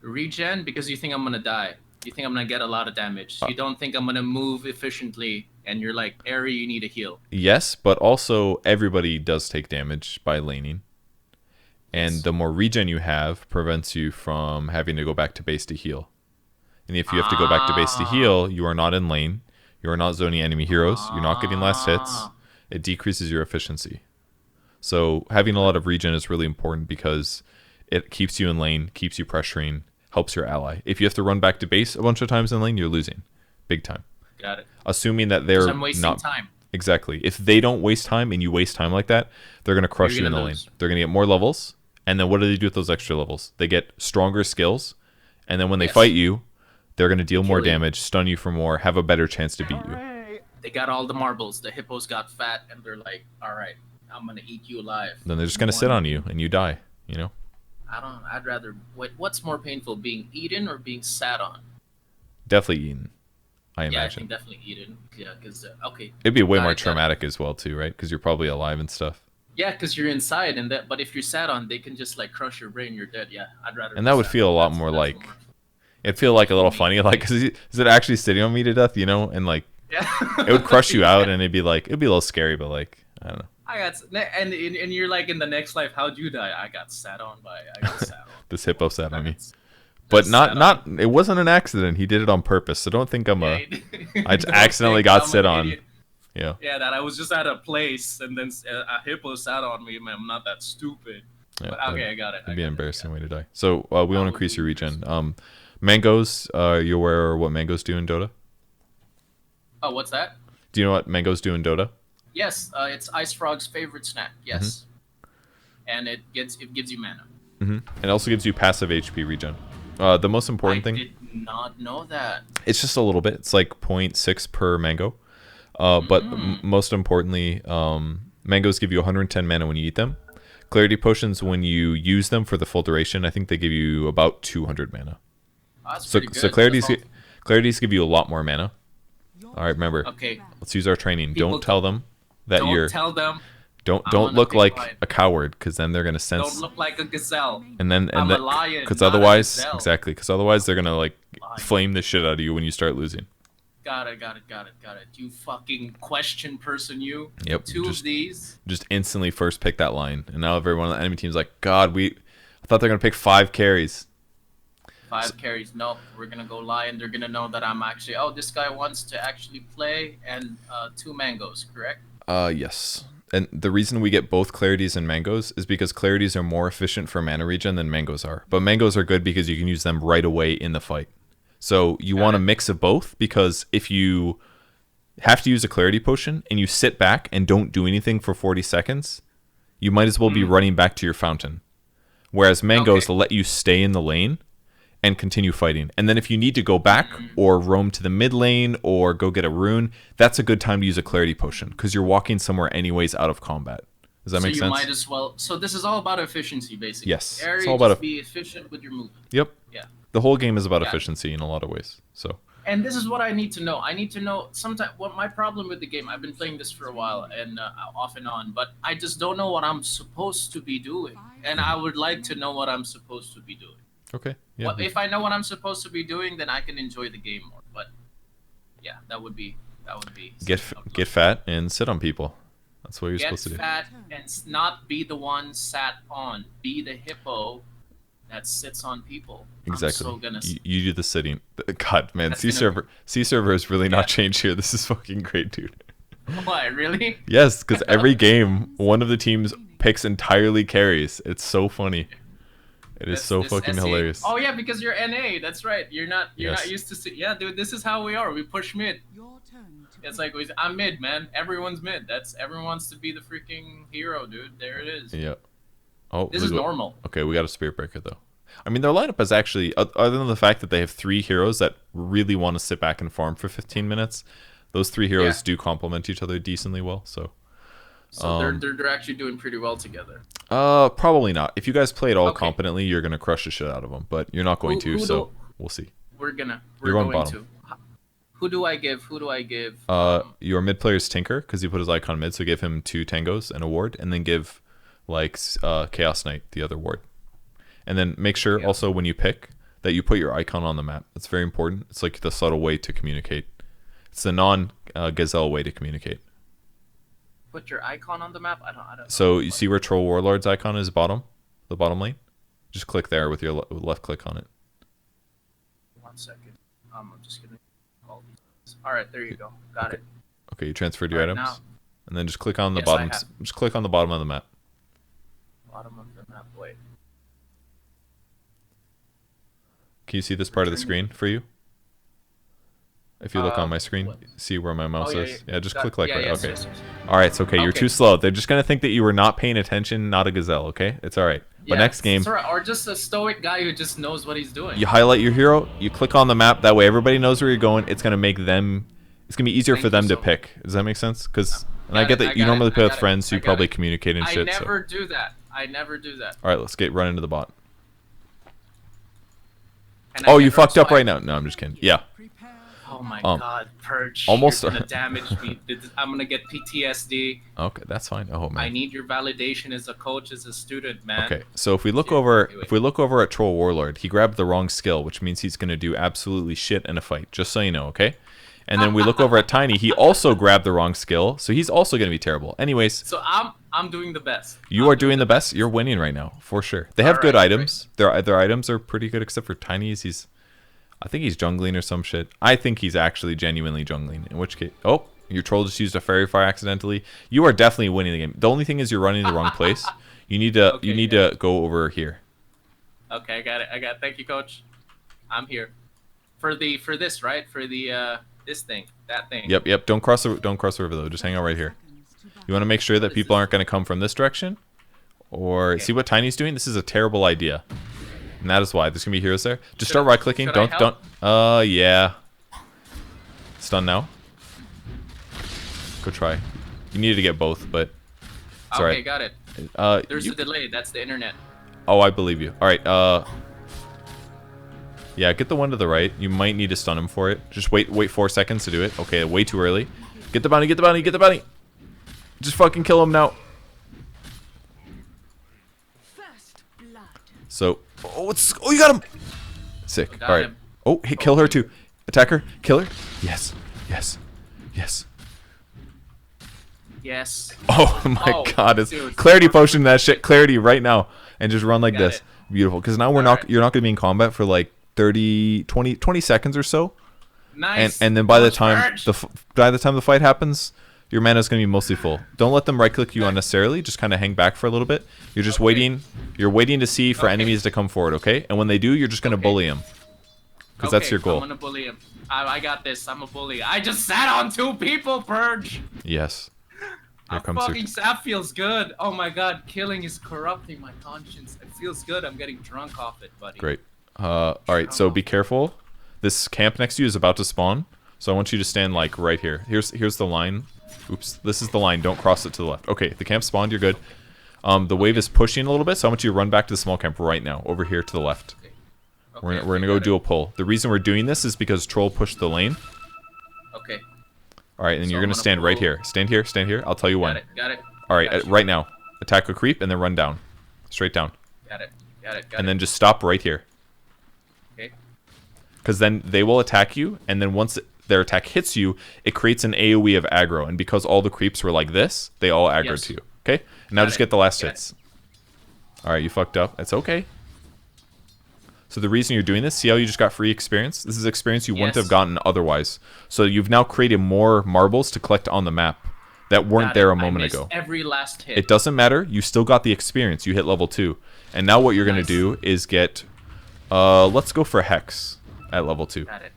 Regen? Because you think I'm gonna die. You think I'm gonna get a lot of damage. You don't think I'm gonna move efficiently, and you're like, Ari, you need a heal. Yes, but also everybody does take damage by laning. And the more regen you have prevents you from having to go back to base to heal. And if you have to go back to base to heal, you are not in lane. You are not zoning enemy heroes. You're not getting last hits. It decreases your efficiency. So having a lot of regen is really important because it keeps you in lane, keeps you pressuring, helps your ally. If you have to run back to base a bunch of times in lane, you're losing. Big time. Got it. Assuming that they're I'm wasting time. Exactly. If they don't waste time and you waste time like that, they're going to crush you in the lane. They're going to get more levels. And then what do they do with those extra levels? They get stronger skills. And then when they fight you, they're going to deal more damage, stun you for more, have a better chance to beat you. They got all the marbles. The hippos got fat, and they're like, all right, I'm going to eat you alive. Then they're just going to sit on you, and you die, you know? I'd rather... What's more painful, being eaten or being sat on? Definitely eaten, I imagine. Yeah, I think definitely eaten. Yeah, because, okay. It'd be way more traumatic as well, too, right? Because you're probably alive and stuff. Yeah, because you're inside, but if you're sat on, they can just, like, crush your brain, you're dead. Yeah, I'd rather... And that would feel a lot more like... It'd feel like a little funny, like, is it actually sitting on me to death, you know? And, like, it would crush you out, and it'd be a little scary, but, like, I don't know. And you're like, in the next life, how'd you die? I got sat on. This hippo sat on me. But it wasn't an accident. He did it on purpose, so don't think I just accidentally got sit on. Yeah. Yeah, that I was just at a place, and then a hippo sat on me, man. I'm not that stupid. Yeah, but, okay, I got it. It'd be an embarrassing way to die. So, we want to increase your regen. Mangoes, you aware what mangoes do in Dota? Oh, what's that? Do you know what mangoes do in Dota? Yes, it's Ice Frog's favorite snack. Yes, and it gives you mana. It also gives you passive HP regen. The most important thing. I did not know that. It's just a little bit. It's like 0.6 per mango. But most importantly, mangoes give you 110 mana when you eat them. Clarity potions, when you use them for the full duration, I think they give you about 200 mana. So clarities give you a lot more mana. All right, remember. Okay. Let's use our training. Don't tell them that you're. Don't tell them. Don't look like a coward, because then they're gonna sense. Don't look like a gazelle. And then I'm a lion. Because otherwise, they're gonna like flame the shit out of you when you start losing. Got it. You fucking question person, you. Yep. Two of these. Just instantly first pick that line, and now everyone on the enemy team's like, God, I thought they're gonna pick 5 carries. 5 carries. No, we're gonna go lion. They're gonna know that I'm actually. Oh, this guy wants to actually play, and 2 mangoes, correct? Yes. And the reason we get both clarities and mangoes is because clarities are more efficient for mana regen than mangoes are. But mangoes are good because you can use them right away in the fight. So you want a mix of both, because if you have to use a clarity potion and you sit back and don't do anything for 40 seconds, you might as well be running back to your fountain. Whereas mangoes let you stay in the lane and continue fighting. And then if you need to go back or roam to the mid lane or go get a rune, that's a good time to use a clarity potion, because you're walking somewhere anyways out of combat. Does that make sense? So you might as well. So this is all about efficiency, basically. Yes. It's all about be efficient with your movement. Yep. Yeah. The whole game is about efficiency in a lot of ways. So. And this is what I need to know. I need to know sometimes what my problem with the game. I've been playing this for a while and off and on, but I just don't know what I'm supposed to be doing, and I would like to know what I'm supposed to be doing. Okay. Yeah. If I know what I'm supposed to be doing, then I can enjoy the game more. But yeah, that would be. Get fat and sit on people. That's what you're supposed to do. Get fat and not be the one sat on. Be the hippo that sits on people. Exactly. I'm so gonna... you do the sitting. God, man, C server has really not changed here. This is fucking great, dude. Why, really? Yes, because every game, one of the teams picks entirely carries. It's so funny. It is so fucking hilarious. Oh yeah, because you're NA. That's right. You're not used to yeah, dude. This is how we are. We push mid. It's like I'm mid, man. Everyone's mid. Everyone wants to be the freaking hero, dude. There it is. Yeah. Oh, this is normal. Okay, we got a Spirit Breaker though. I mean, their lineup is actually, other than the fact that they have 3 heroes that really want to sit back and farm for 15 minutes, those 3 heroes do complement each other decently well. So they're actually doing pretty well together. Probably not. If you guys play it all competently, you're gonna crush the shit out of them. But you're not going to, so we'll see. We're going bottom. to. Who do I give? Your mid player is Tinker because he put his icon mid, so give him 2 tangos and a ward, and then give like Chaos Knight the other ward. And then make sure also when you pick that you put your icon on the map. It's very important. It's like the subtle way to communicate. It's the non-Gazelle way to communicate. Put your icon on the map? I don't So you see where Troll Warlord's icon is the bottom lane? Just click there with your left click on it. 1 second. I'm just going to call these. All right, there you go. Got it. Okay, you transferred your items. Now. And then just click on the bottom. Just click on the bottom of the map. Bottom of the map. Wait. Can you see this part of the screen for you? If you look on my screen, see where my mouse is? Yeah, just click like right. Okay. Yes. Alright, it's okay. You're too slow. They're just going to think that you were not paying attention, not a Gazelle, okay? It's alright. But next game... Or just a stoic guy who just knows what he's doing. You highlight your hero, you click on the map, that way everybody knows where you're going. It's going to make them... It's going to be easier for them to pick. Does that make sense? Because... And I get that you normally play with friends who probably communicate and shit. I never do that. Alright, let's get run into the bot. Oh, you fucked up right now. No, I'm just kidding. Yeah. Oh my god, Purge. Almost. You're gonna damage me. I'm gonna get PTSD. Okay, that's fine. Oh man. I need your validation as a coach, as a student, man. Okay, so if we look over at Troll Warlord, he grabbed the wrong skill, which means he's gonna do absolutely shit in a fight. Just so you know, okay? And then we look over at Tiny. He also grabbed the wrong skill, so he's also gonna be terrible. Anyways. So I'm doing the best. You are doing the best. You're winning right now, for sure. They have good items. Their items are pretty good, except for Tiny's. I think he's jungling or some shit. I think he's actually genuinely jungling. In which case, oh, your troll just used a fairy fire accidentally. You are definitely winning the game. The only thing is you're running the wrong place. You need to to go over here. Okay, I got it. Thank you, coach. I'm here. For this, right? For the this thing, that thing. Yep. Don't cross the river though. Just hang out right here. You want to make sure that people aren't going to come from this direction, or see what Tiny's doing. This is a terrible idea. And that is why. There's going to be heroes there. Just start right-clicking. Don't. Yeah. Stun now. Go try. You needed to get both, but it's alright. Okay, got it. There's a delay. That's the internet. Oh, I believe you. Alright, yeah, get the one to the right. You might need to stun him for it. Just wait 4 seconds to do it. Okay, way too early. Get the bounty. Just fucking kill him now. So, you got him! Sick. Alright. Oh, kill her too. Attack her. Kill her. Yes. Oh my god. It's clarity potion that shit. Clarity right now. And just run like this. Beautiful. Because now you're not going to be in combat for like 20 seconds or so. Nice. And then by the time the fight happens, your mana is going to be mostly full. Don't let them right-click you unnecessarily. Just kind of hang back for a little bit. You're just waiting. You're waiting to see for enemies to come forward, okay? And when they do, you're just going to bully them. Because that's your goal. I'm going to bully him. I got this. I'm a bully. I just sat on 2 people, Purge. Yes. That feels good. Oh my god, killing is corrupting my conscience. It feels good. I'm getting drunk off it, buddy. Great. Alright, so be careful. This camp next to you is about to spawn. So I want you to stand like right here. Here's the line. Oops, this is the line. Don't cross it to the left. Okay, the camp spawned. You're good. The wave is pushing a little bit, so I want you to run back to the small camp right now, over here to the left. We're gonna go do a pull. The reason we're doing this is because Troll pushed the lane. Okay. All right, and you're gonna stand right here. Stand here. Stand here. I'll tell you when. Got it. All right, right now. Attack a creep and then run down, straight down. Got it. And then just stop right here. Okay. Because then they will attack you, and then once their attack hits you, it creates an AoE of aggro. And because all the creeps were like this, they all aggroed to you. Okay? And now just get the last hits. All right, you fucked up. It's okay. So the reason you're doing this, see how you just got free experience? This is experience you wouldn't have gotten otherwise. So you've now created more marbles to collect on the map that weren't there a moment ago. Every last hit. It doesn't matter. You still got the experience. You hit level 2. And now what you're going to do is get... let's go for Hex at level 2. Got it.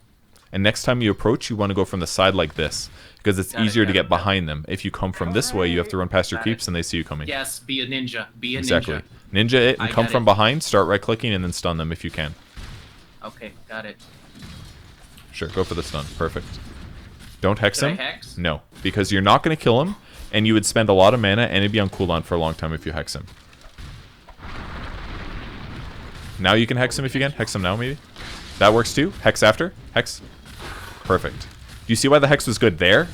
And next time you approach, you want to go from the side like this. Because it's easier to get behind them. If you come from this way, you have to run past your creeps and they see you coming. Yes, be a ninja. Be a ninja. Exactly. Ninja it and come from behind, start right-clicking, and then stun them if you can. Okay, got it. Sure, go for the stun. Perfect. Don't hex him. Hex? No, because you're not going to kill him, and you would spend a lot of mana, and it'd be on cooldown for a long time if you hex him. Now you can hex him if you can. Hex him now, maybe. That works too. Hex after. Hex. Perfect. Do you see why the hex was good there?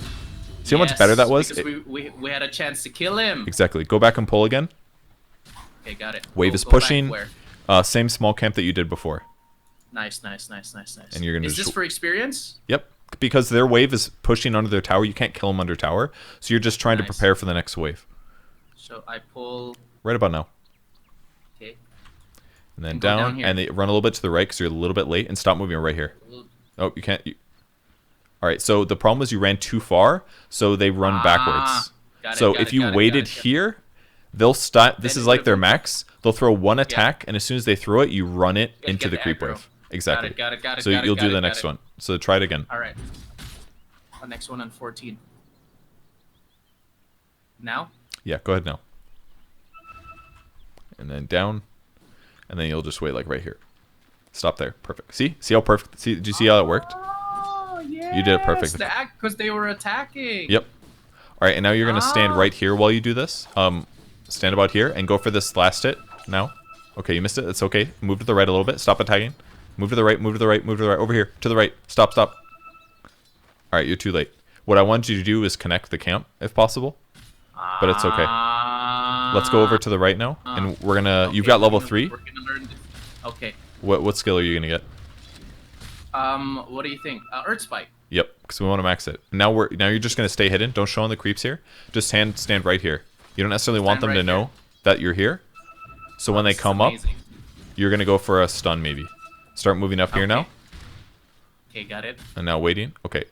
See how much better that was? Because we had a chance to kill him. Exactly. Go back and pull again. Okay, got it. Wave is pushing. Same small camp that you did before. Nice. And you're gonna is this for experience? Yep. Because their wave is pushing under their tower. You can't kill them under tower. So you're just trying to prepare for the next wave. So I pull... Right about now. Okay. And then down and they run a little bit to the right because you're a little bit late. And stop moving right here. Oh, you can't... Alright, so the problem is you ran too far. So they run backwards. So if you waited here... They'll stop. This is like their max. They'll throw one attack, and as soon as they throw it, you run it into the creep wave. Exactly. Got it. So you'll do the next one. So try it again. All right. Next one on 14. Now? Yeah, go ahead now. And then down, and then you'll just wait like right here. Stop there. Perfect. See how perfect? See? Did you see how it worked? Oh yeah. You did it perfect. Because they were attacking. Yep. All right, and now you're gonna stand right here while you do this. Stand about here and go for this last hit now. Okay, you missed it. It's okay. Move to the right a little bit. Stop attacking. Move to the right. Move to the right. Move to the right. Over here. To the right. Stop. All right, you're too late. What I want you to do is connect the camp if possible, but it's okay. Let's go over to the right now, and we're gonna. Okay, you've got level 3. We're gonna learn this. Okay. What skill are you gonna get? What do you think? Earth Spike. Yep, because we want to max it. Now you're just gonna stay hidden. Don't show on the creeps here. Just stand right here. You don't necessarily want them to know that you're here. So when they come up, you're going to go for a stun maybe. Start moving up here now. Okay, got it. And now waiting. Okay.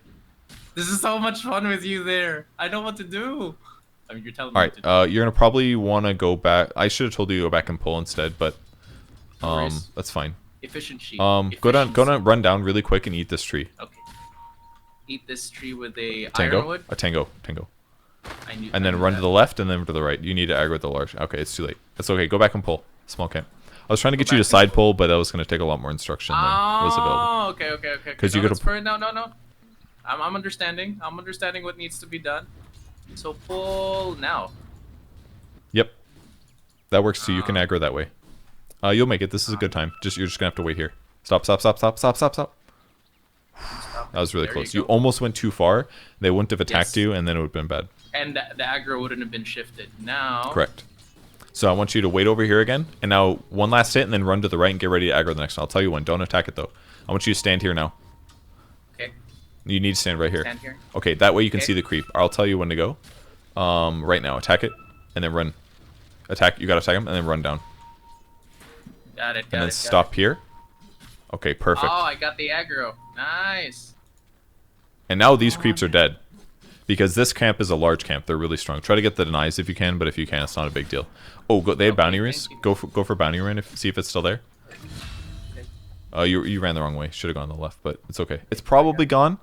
This is so much fun with you there. I know what to do. I mean, you're telling me what to do. All right, you're going to probably want to go back. I should have told you to go back and pull instead, but that's fine. Efficiency. Go down, run down really quick and eat this tree. Okay. Eat this tree with a tango? ironwood? A tango. And then run to the left and then to the right. You need to aggro the large. Okay, it's too late. That's okay. Go back and pull. Small camp. I was trying to get you to side pull, but that was going to take a lot more instruction than was available. Oh, okay. Because you could. No. I'm understanding. I'm understanding what needs to be done. So pull now. Yep. That works too. You can aggro that way. You'll make it. This is a good time. You're just going to have to wait here. Stop. That was really close. You almost went too far. They wouldn't have attacked you, and then it would have been bad. And the aggro wouldn't have been shifted. Now... Correct. So I want you to wait over here again, and now one last hit, and then run to the right and get ready to aggro the next one. I'll tell you when. Don't attack it, though. I want you to stand here now. Okay. You need to stand right here. Stand here. Okay, that way you can see the creep. I'll tell you when to go. Right now. Attack it, and then run. Attack. You got to attack him, and then run down. Got it, and then stop here. Okay, perfect. Oh, I got the aggro. Nice. And now these creeps are dead. Because this camp is a large camp. They're really strong. Try to get the denies if you can, but if you can, it's not a big deal. Oh, they had bounty rings. Go for bounty ring. See if it's still there. Okay. You ran the wrong way. Should have gone to the left, but it's okay. It's probably gone.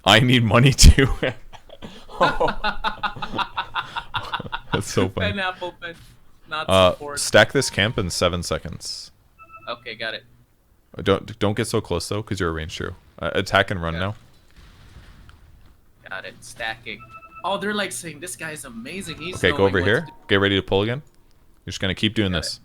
I need money too. That's so funny. Pineapple pen. Not support. Stack this camp in 7 seconds. Okay, got it. Don't get so close though, because you're a range hero. Attack and run now. Got it. Stacking. Oh, they're like saying this guy's amazing. He's okay. Go over here. Get ready to pull again. You're just gonna keep doing this.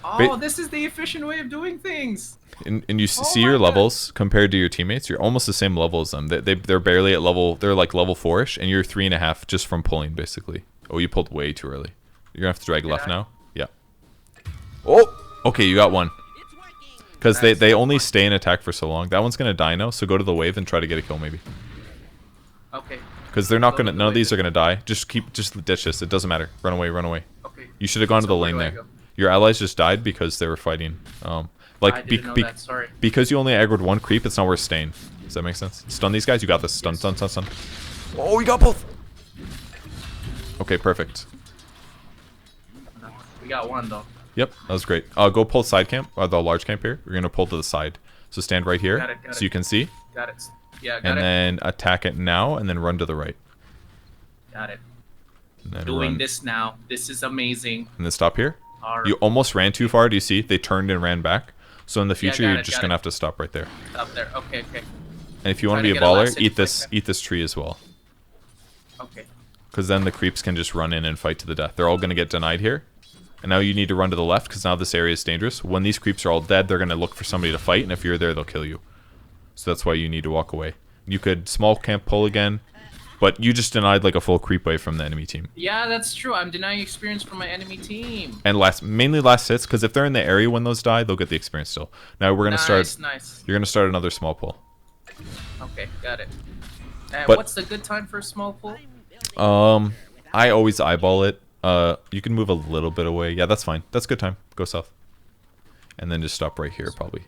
Oh, this is the efficient way of doing things. And you see your levels compared to your teammates. You're almost the same level as them. They're barely at level. They're like level 4ish, and you're 3.5 just from pulling basically. Oh, you pulled way too early. You're gonna have to drag left now. Yeah. Oh, okay, you got one. Because they only stay in attack for so long. That one's gonna die now. So go to the wave and try to get a kill maybe. Okay. Because they're not gonna. None of these are gonna die. Just ditch this. It doesn't matter. Run away. Run away. Okay. You should have gone to the lane there. Your allies just died because they were fighting. I didn't know that, sorry. Because you only aggroed one creep, it's not worth staying. Does that make sense? Stun these guys. You got this. Stun, stun, stun, stun. Oh, you got both. Okay, perfect. We got one though. Yep, that was great. Go pull side camp, or the large camp here. We're gonna pull to the side. So stand right here, got so you can see. Got it. Yeah, got it. And then attack it now, and then run to the right. Got it. And then Doing this now. This is amazing. And then stop here. All right. You almost ran too far. Do you see? They turned and ran back. So in the future, you're just gonna have to stop right there. Stop there. Okay, okay. And if you want to be a baller, eat this tree as well. Okay. Because then the creeps can just run in and fight to the death. They're all gonna get denied here. And now you need to run to the left because now this area is dangerous. When these creeps are all dead, they're gonna look for somebody to fight, and if you're there, they'll kill you. So that's why you need to walk away. You could small camp pull again, but you just denied like a full creep wave from the enemy team. Yeah, that's true. I'm denying experience from my enemy team. And mainly last hits, because if they're in the area when those die, they'll get the experience still. Now we're gonna start. Nice. You're gonna start another small pull. Okay, got it. And But, what's the good time for a small pull? I always eyeball it. You can move a little bit away. Yeah, that's fine. That's good time. Go south. And then just stop right here, probably.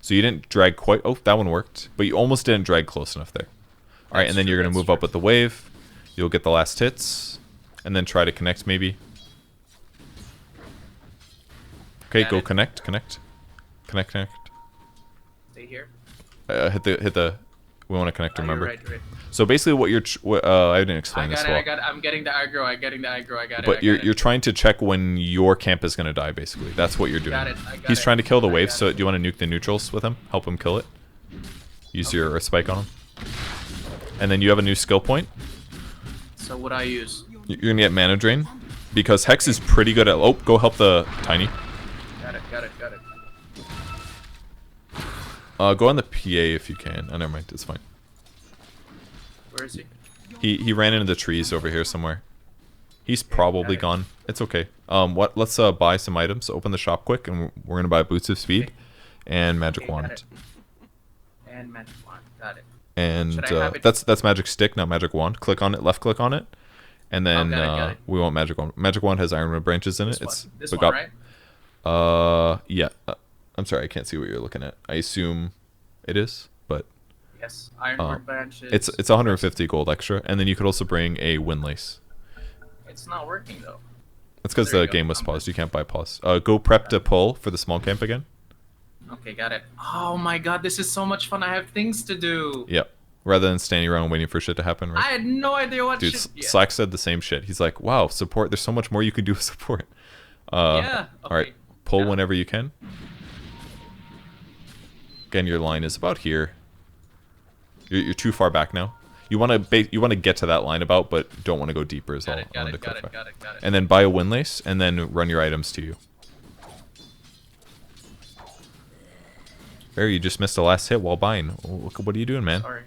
So you didn't drag quite... Oh, that one worked. But you almost didn't drag close enough there. Alright, and then you're going to move up with the wave. You'll get the last hits. And then try to connect, maybe. Okay, go connect. Connect. Connect. Stay here. Hit the... We want to connect, remember? Right. So basically what you're... I didn't explain this well. I'm getting the aggro. I got it. But you're trying to check when your camp is going to die, basically. That's what you're doing. He's trying to kill the wave, so do you want to nuke the neutrals with him? Help him kill it? Use your spike on him. And then you have a new skill point. So what I use? You're going to get mana drain. Because Hex is pretty good at... Oh, go help the Tiny. Got it. Go on the PA if you can. Oh, never mind. It's fine. Where is he? He ran into the trees over here somewhere. He's probably gone. It's okay. Let's buy some items. Open the shop quick, and we're gonna buy Boots of Speed and Magic Wand. And Magic Wand. Got it. And that's Magic Stick, not Magic Wand. Click on it. Left click on it, and then got it. we want Magic Wand. Magic Wand has Ironwood branches in it. This one, right? Yeah. I'm sorry, I can't see what you're looking at. I assume it is, but yes, Ironwood branches. It's 150 gold extra, and then you could also bring a Windlace. It's not working though. That's because the game was paused. You can't buy pause. Go prep to pull for the small camp again. Okay, got it. Oh my god, this is so much fun. I have things to do. Yep. Rather than standing around waiting for shit to happen, right? I had no idea what Dude, Slack said the same shit. He's like, wow, support. There's so much more you can do with support. Yeah. Okay. All right, pull whenever you can. Again, your line is about here. You're too far back now. You want to get to that line about, but don't want to go deeper as well. Got it. And then buy a Windlace, and then run your items to you. Barry, you just missed the last hit while buying. What are you doing, man? Sorry.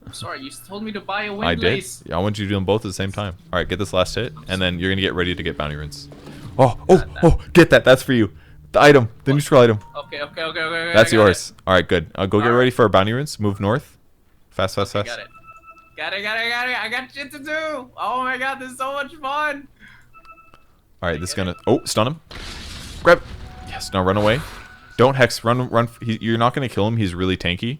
I'm sorry. You told me to buy a Windlace. I did. I want you to do them both at the same time. All right, get this last hit, and then you're gonna get ready to get bounty runes. Oh! Get that. That's for you. The item, the neutral item. Okay. That's yours. All right, good. Go get ready for our bounty runes. Move north. Fast. Got it. I got shit to do. Oh my god, this is so much fun. All right, this is gonna. Oh, stun him. Grab. Yes. Now run away. Don't hex. Run. You're not gonna kill him. He's really tanky.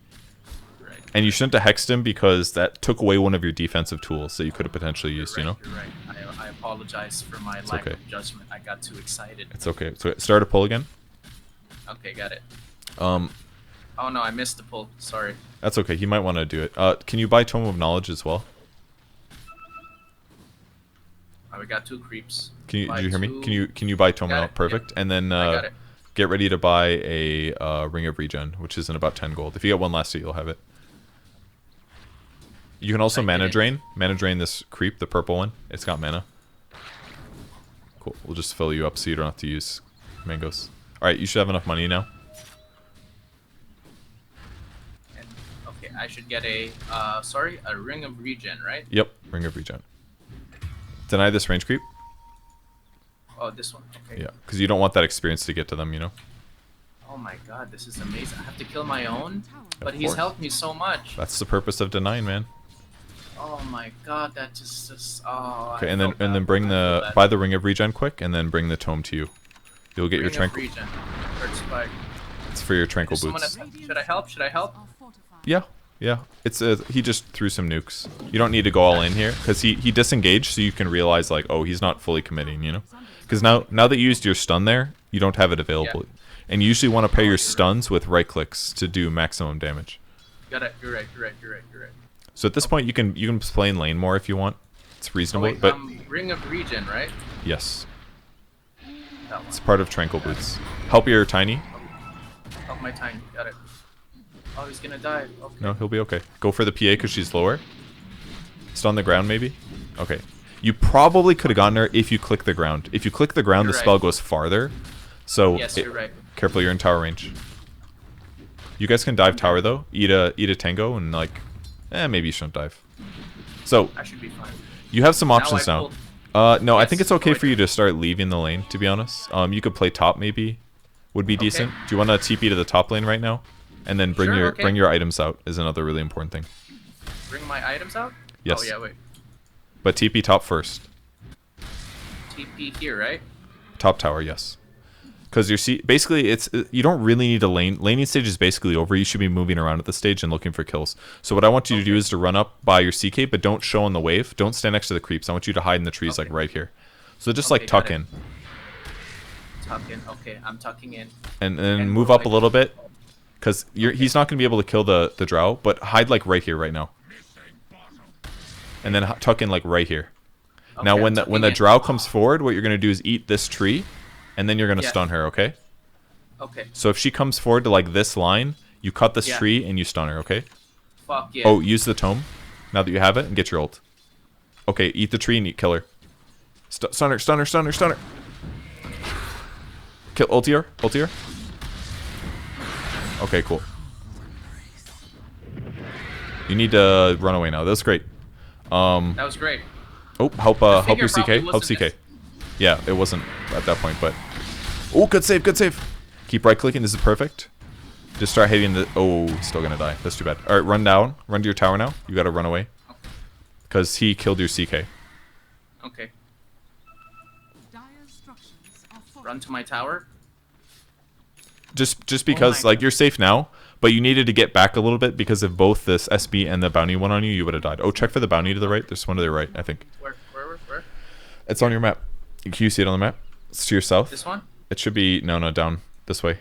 Right. And you shouldn't have hexed him because that took away one of your defensive tools that you could have potentially used. You know. You're right. I apologize for my lack of judgment. I got too excited. It's okay. So start a pull again. Okay, got it. Oh no, I missed the pull. Sorry. That's okay. He might want to do it. Can you buy Tome of Knowledge as well? We got 2 creeps. Did you hear me? Can you buy Tome of Knowledge? Perfect. Yep. And then get ready to buy a Ring of Regen, which is in about 10 gold. If you get one last hit, you'll have it. You can also mana drain. Mana drain this creep, the purple one. It's got mana. cool. We'll just fill you up so you don't have to use mangoes. Alright, you should have enough money now. And, okay, I should get a, a ring of regen, right? Yep, ring of regen. Deny this range creep. Oh, this one. Okay. Yeah, because you don't want that experience to get to them, you know? Oh my god, this is amazing. I have to kill my own? But he's course. helped me so much. That's the purpose of denying, man. Oh my god, that just oh. Okay, and then bring buy the ring of regen quick, and then bring the tome to you. You'll get your tranquil. It's for your tranquil boots. Should I help? Should I help? Yeah, yeah. It's he just threw some nukes. You don't need to go all in here because he disengaged, so you can realize like, oh, he's not fully committing, you know? Because now that you used your stun there, you don't have it available, and you usually want to pair your stuns with right clicks to do maximum damage. Got it. You're right. So at this point, you can play in lane more if you want. It's reasonable, wait, but ring of regen, right? yes, That one. it's part of tranquil boots. Help your tiny. Help my tiny. Got it. Oh, he's gonna die. Okay. No, he'll be okay. Go for the PA because she's lower. Stun the ground, maybe. Okay. You probably could have gotten her if you click the ground. If you click the ground, You're the right. spell goes farther. So Yes, you're right. Careful, you're in tower range. You guys can dive tower though. Eat a tango and like, maybe you shouldn't dive. So I should be fine. you have some options now. No, I think Yes, it's okay go for you to start leaving the lane. To be honest, you could play top maybe. Would be decent. Do you want to TP to the top lane right now, and then bring your items out is another really important thing. Bring my items out? Yes. Oh yeah, wait. But TP top first. TP here, right? Top tower, yes. Because basically it's you don't really need a lane. Laning stage is basically over. You should be moving around at the stage and looking for kills. So what I want you to do is to run up by your CK, but don't show on the wave. Don't stand next to the creeps. I want you to hide in the trees like right here. So just like tuck in. Tuck in. Okay, I'm tucking in. And then move up a little bit, because he's not going to be able to kill the drow. But hide like right here right now. And then tuck in like right here. Okay, now when the drow comes forward, what you're going to do is eat this tree. And then you're going to stun her, okay? Okay. So if she comes forward to like this line, you cut this tree and you stun her, okay? Fuck yeah. Oh, use the tome now that you have it and get your ult. Okay, eat the tree and kill her. Stun her, stun her, stun her, stun her. Kill, ulti her, ulti her. Okay, cool. You need to run away now. That's great. That was great. Oh, help your CK. Help CK. Yeah, it wasn't at that point, but... Oh, good save, good save. Keep right-clicking. This is perfect. Just start hitting the... Oh, still gonna die. That's too bad. Alright, run down. Run to your tower now. You gotta run away. Because he killed your CK. Okay. Run to my tower? Just because, like, you're safe now, but you needed to get back a little bit because of both this SB and the bounty one on you, you would have died. Oh, check for the bounty to the right. There's one to the right, I think. Where? It's on your map. Can you see it on the map? It's to your south. This one? It should be... No, down. This way.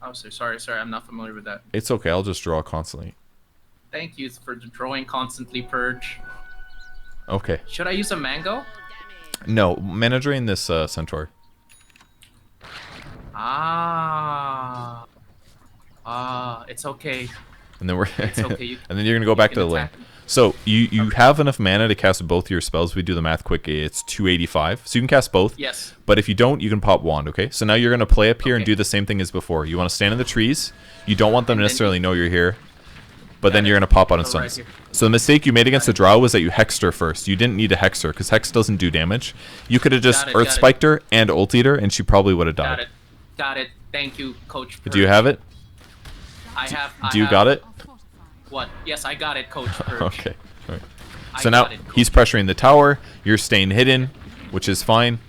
Oh, sorry. I'm not familiar with that. It's okay. I'll just draw constantly. Thank you for drawing constantly, Purge. Okay. Should I use a mango? No, mana drain this centaur. It's okay. And then we're It's okay. and then you're gonna go back to the lane. So you have enough mana to cast both your spells. We do the math quick. It's 285, so you can cast both. Yes. But if you don't, you can pop wand. Okay. So now you're gonna play up here and do the same thing as before. You want to stand in the trees. You don't want them to necessarily know you're here. But then you're gonna pop out and stuns. Right, so the mistake you made against the drow was that you hexed her first. You didn't need to hex her because hex doesn't do damage. You could have just earth spiked her and ultied her, and she probably would have died. Got it. Thank you, Coach. Purge. Do you have it? I have. Do you got it? What? Yes, I got it, Coach Purge. Okay. All right. So now he's pressuring the tower. You're staying hidden, which is fine.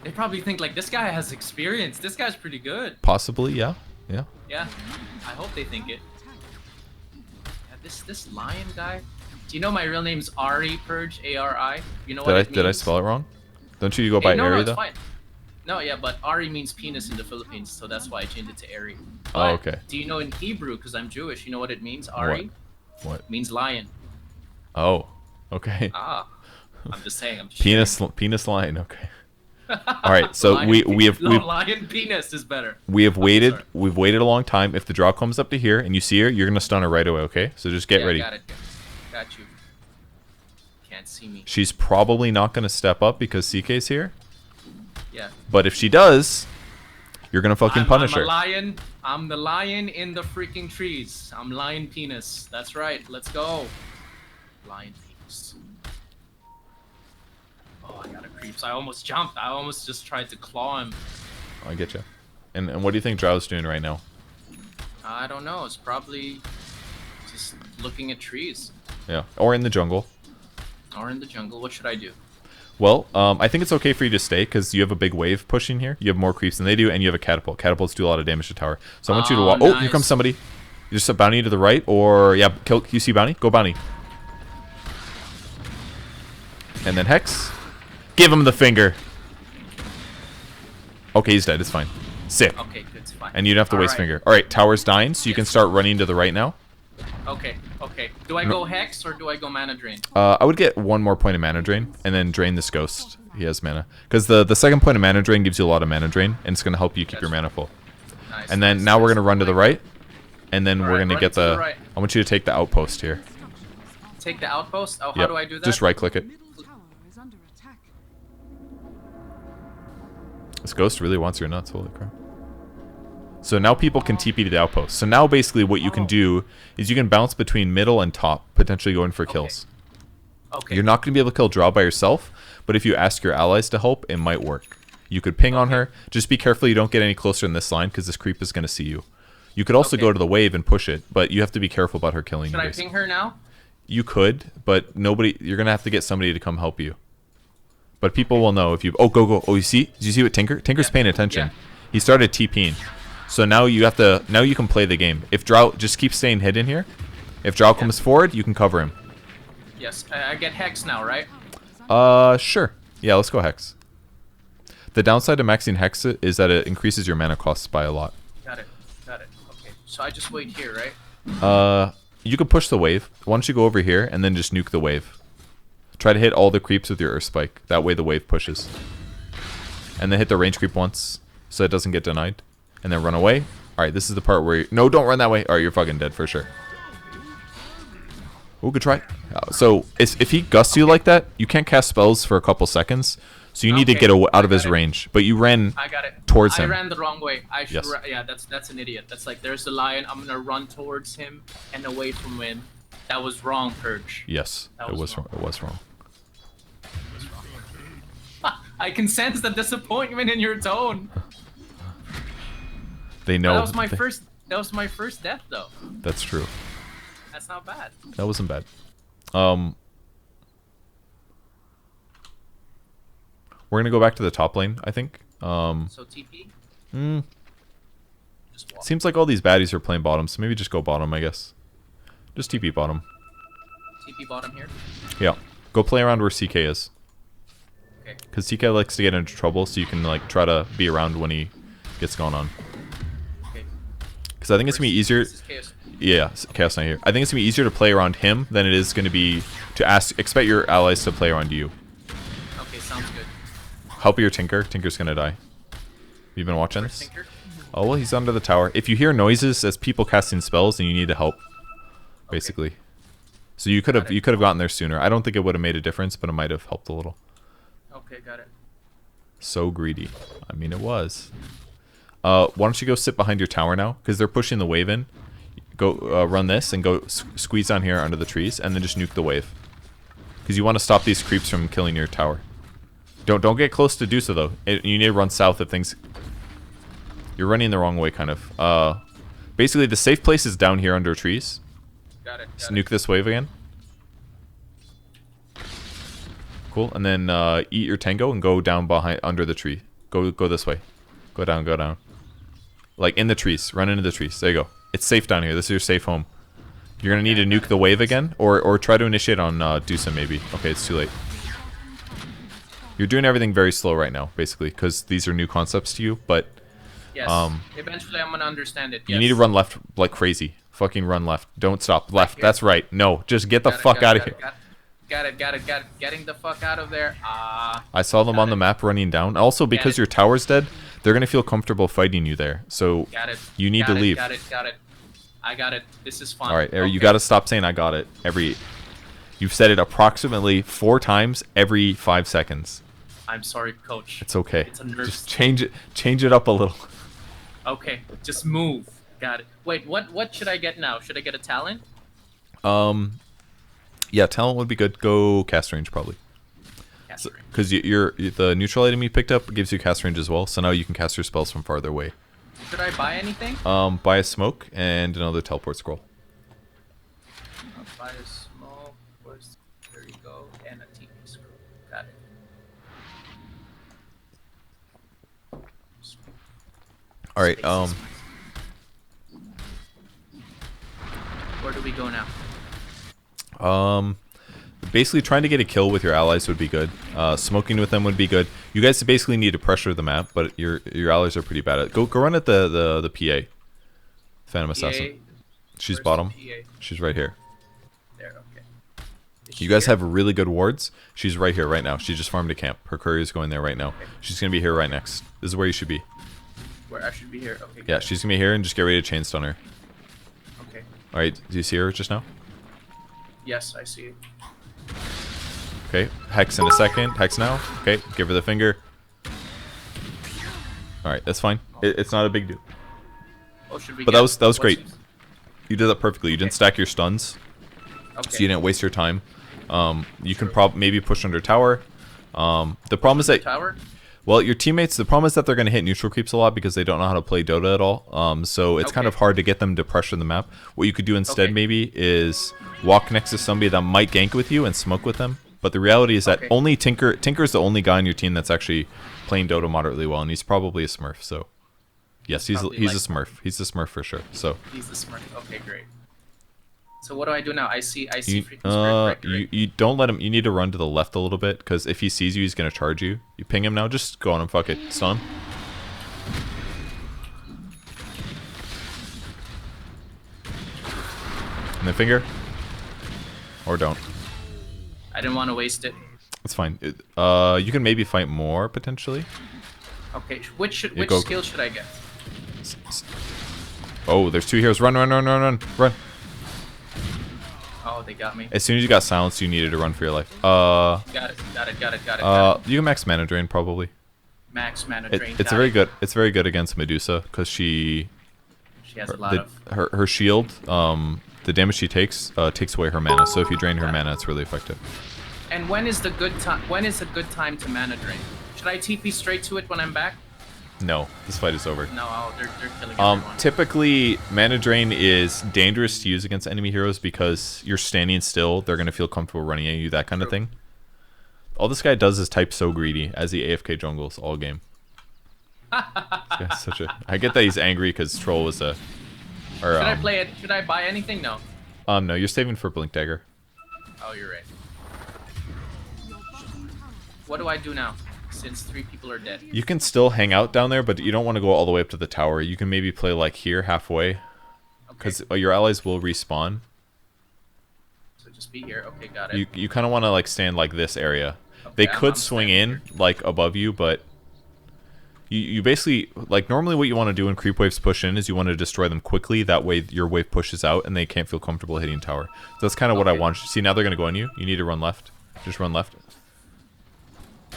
They probably think like this guy has experience. This guy's pretty good. Possibly, yeah. Yeah. I hope they think it. Yeah, this lion guy. Do you know my real name's Ari Purge? A-R-I. You know what it means? Did I spell it wrong? Don't you go by no, Ari it's though? Fine. No, yeah, but Ari means penis in the Philippines, so that's why I changed it to Ari. But oh, okay. Do you know in Hebrew, because I'm Jewish, you know what it means, Ari? What? It means lion. Oh, okay. I'm just saying. Penis lion, okay. All right, so lion penis is better. We've waited a long time. If the draw comes up to here and you see her, you're gonna stun her right away, okay? So just get ready. Got it. Got you. Can't see me. She's probably not gonna step up because CK's here. Yeah. But if she does, you're gonna fucking punish her. I'm a lion. I'm the lion in the freaking trees. I'm lion penis. That's right. Let's go. Lion penis. Oh, I got a creeps. I almost jumped. I almost just tried to claw him. I get you. And what do you think Drow's doing right now? I don't know. It's probably just looking at trees. Yeah, or in the jungle. Or in the jungle. What should I do? Well, I think it's okay for you to stay because you have a big wave pushing here. You have more creeps than they do, and you have a catapult. Catapults do a lot of damage to tower. So I want you to walk. Nice. Oh, here comes somebody. Just a bounty to the right, or yeah, kill. You see bounty? Go bounty. And then Hex. Give him the finger. Okay, he's dead. It's fine. Sick. Okay, good. It's fine. And you don't have to waste finger. All right, tower's dying, so you can start running to the right now. Okay, okay. Do I go Hex or do I go Mana Drain? I would get one more point of mana drain, and then drain this ghost. He has mana. Because the second point of mana drain gives you a lot of mana drain, and it's going to help you keep your mana full. Nice, And then now we're going to run to the right, and then we're going to get the... right. I want you to take the outpost here. Take the outpost? Oh, how Yep. do I do that? Just right-click it. Middle tower is under attack. This ghost really wants your nuts. Holy crap. So now people can TP to the outpost. So now basically what you can do is you can bounce between middle and top, potentially going for kills. Okay. You're not going to be able to kill Drow by yourself, but if you ask your allies to help, it might work. You could ping on her. Just be careful you don't get any closer in this line because this creep is going to see you. You could also go to the wave and push it, but you have to be careful about her killing you. Should I ping her now? You could, but nobody. You're going to have to get somebody to come help you. But people will know if you... Oh, go. Oh, you see? Did you see what Tinker? Tinker's paying attention. Yeah. He started TPing. So now you have to... Now you can play the game. If Drow... Just keep staying hidden here. If Drow comes forward, you can cover him. Yes. I get Hex now, right? Sure. Yeah, let's go Hex. The downside to maxing Hex is that it increases your mana costs by a lot. Got it. Got it. Okay. So I just wait here, right? You could push the wave. Why don't you go over here and then just nuke the wave? Try to hit all the creeps with your Earth Spike. That way the wave pushes. And then hit the range creep once so it doesn't get denied. And then run away. Alright, this is the part where... No, don't run that way. Alright, you're fucking dead for sure. Oh, good try. So, if he gusts you like that, you can't cast spells for a couple seconds. So you need to get out of his range. But you ran towards him. I ran the wrong way. I should yeah, that's an idiot. That's like, there's the lion. I'm going to run towards him and away from him. That was wrong, Purge. Yes, it was wrong. It was wrong. I can sense the disappointment in your tone. They know. That was my first. That was my first death, though. That's true. That's not bad. That wasn't bad. We're gonna go back to the top lane, I think. So TP. Just walk. Seems like all these baddies are playing bottom, so maybe just go bottom, I guess. Just TP bottom. TP bottom here. Yeah. Go play around where CK is. Okay. Because CK likes to get into trouble, so you can like try to be around when he gets going on. Okay. Because I think it's gonna be easier. Yeah, Chaos Knight here. I think it's gonna be easier to play around him than it is gonna be to expect your allies to play around you. Okay, sounds good. Help your Tinker. Tinker's gonna die. You been watching this? Tinker? Oh well, he's under the tower. If you hear noises as people casting spells, then you need to help. Basically. Okay. So you could have gotten there sooner. I don't think it would have made a difference, but it might have helped a little. Okay, got it. So greedy. I mean, it was. Why don't you go sit behind your tower now? Because they're pushing the wave in. Go run this and go squeeze down here under the trees, and then just nuke the wave. Because you want to stop these creeps from killing your tower. Don't get close to do so though. You need to run south if things. You're running the wrong way, kind of. Basically, the safe place is down here under trees. Got it. Just nuke this wave again. Cool, and then eat your tango and go down under the tree. Go this way. Go down, go down. Like in the trees. Run into the trees. There you go. It's safe down here. This is your safe home. You're gonna need to nuke the wave again, or try to initiate on Dusa maybe. Okay, it's too late. You're doing everything very slow right now, basically, because these are new concepts to you. But yes, eventually I'm gonna understand it. You need to run left like crazy. Fucking run left. Don't stop. Left. That's right. No, just get the fuck out of here. Got it. Getting the fuck out of there. I saw them on the map running down. Also, because your tower's dead, they're gonna feel comfortable fighting you there. So you need to leave. Got it. I got it. This is fun. All right, you gotta stop saying I got it. You've said it approximately 4 times every 5 seconds. I'm sorry, coach. It's okay. It's a nerve. Just change it up a little. Okay, just move. Got it. Wait, what should I get now? Should I get a talent? Yeah, talent would be good. Go cast range probably. Because you're the neutral item you picked up gives you cast range as well. So now you can cast your spells from farther away. Should I buy anything? Buy a smoke and another teleport scroll. I'll buy a smoke. There you go, and a TP scroll. Got it. All right. Where do we go now? Basically trying to get a kill with your allies would be good. Smoking with them would be good. You guys basically need to pressure the map, but your allies are pretty bad at it. Go run at the PA. Phantom Assassin. She's Where's bottom. the PA? She's right here. There, okay. You guys have really good wards. She's right here right now. She just farmed a camp. Her courier's going there right now. Okay. She's gonna be here right next. This is where you should be. Where I should be here. Okay. Yeah, she's gonna be here and just get ready to chain stun her. Okay. Alright, do you see her just now? Yes, I see it. Okay, Hex in a second. Hex now. Okay, give her the finger. Alright, that's fine. It's not a big deal. Oh, should we But that was great. What's- You did that perfectly. You didn't stack your stuns, Okay. so you didn't waste your time. You can maybe push under tower. The problem is that Tower? well, your teammates. The problem is that they're going to hit neutral creeps a lot because they don't know how to play Dota at all. So it's kind of hard to get them to pressure the map. What you could do instead maybe is walk next to somebody that might gank with you and smoke with them. But the reality is that only Tinker's the only guy on your team that's actually playing Dota moderately well, and he's probably a Smurf. So yes, he's a Smurf. He's a Smurf for sure. So he's the Smurf. Okay, great. So what do I do now? I see you, freaking Smurf. Right? you don't let him. You need to run to the left a little bit because if he sees you, he's gonna charge you. You ping him now. Just go on him. Fuck it. Stun. And then finger. Or don't. I didn't want to waste it. It's fine. You can maybe fight more potentially. Okay, which go. skill should I get? Oh, there's two heroes. Run. Run. Oh, they got me. As soon as you got silenced, you needed to run for your life. Got it. You can max mana drain probably. Max mana drain. It's very good. It's very good against Medusa because she has a lot of her shield. The damage she takes away her mana. So if you drain her mana, it's really effective. And when is the good time? When is a good time to mana drain? Should I TP straight to it when I'm back? No, this fight is over. No, they're killing everyone. Typically, mana drain is dangerous to use against enemy heroes because you're standing still. They're gonna feel comfortable running at you, that kind of thing. All this guy does is type so greedy as he AFK jungles all game. I get that he's angry because Troll was a. Or, should I play it? Should I buy anything? No. No, you're saving for Blink Dagger. Oh, you're right. What do I do now? Since 3 people are dead. You can still hang out down there, but you don't want to go all the way up to the tower. You can maybe play like here, halfway, because your allies will respawn. So just be here. Okay, got it. You kind of want to like stand like this area. Okay, They could swing in like above you, but you basically like normally what you want to do when creep waves push in is you want to destroy them quickly. That way your wave pushes out and they can't feel comfortable hitting tower. So that's kind of what I want. See, now they're gonna go on you. You need to run left. Just run left.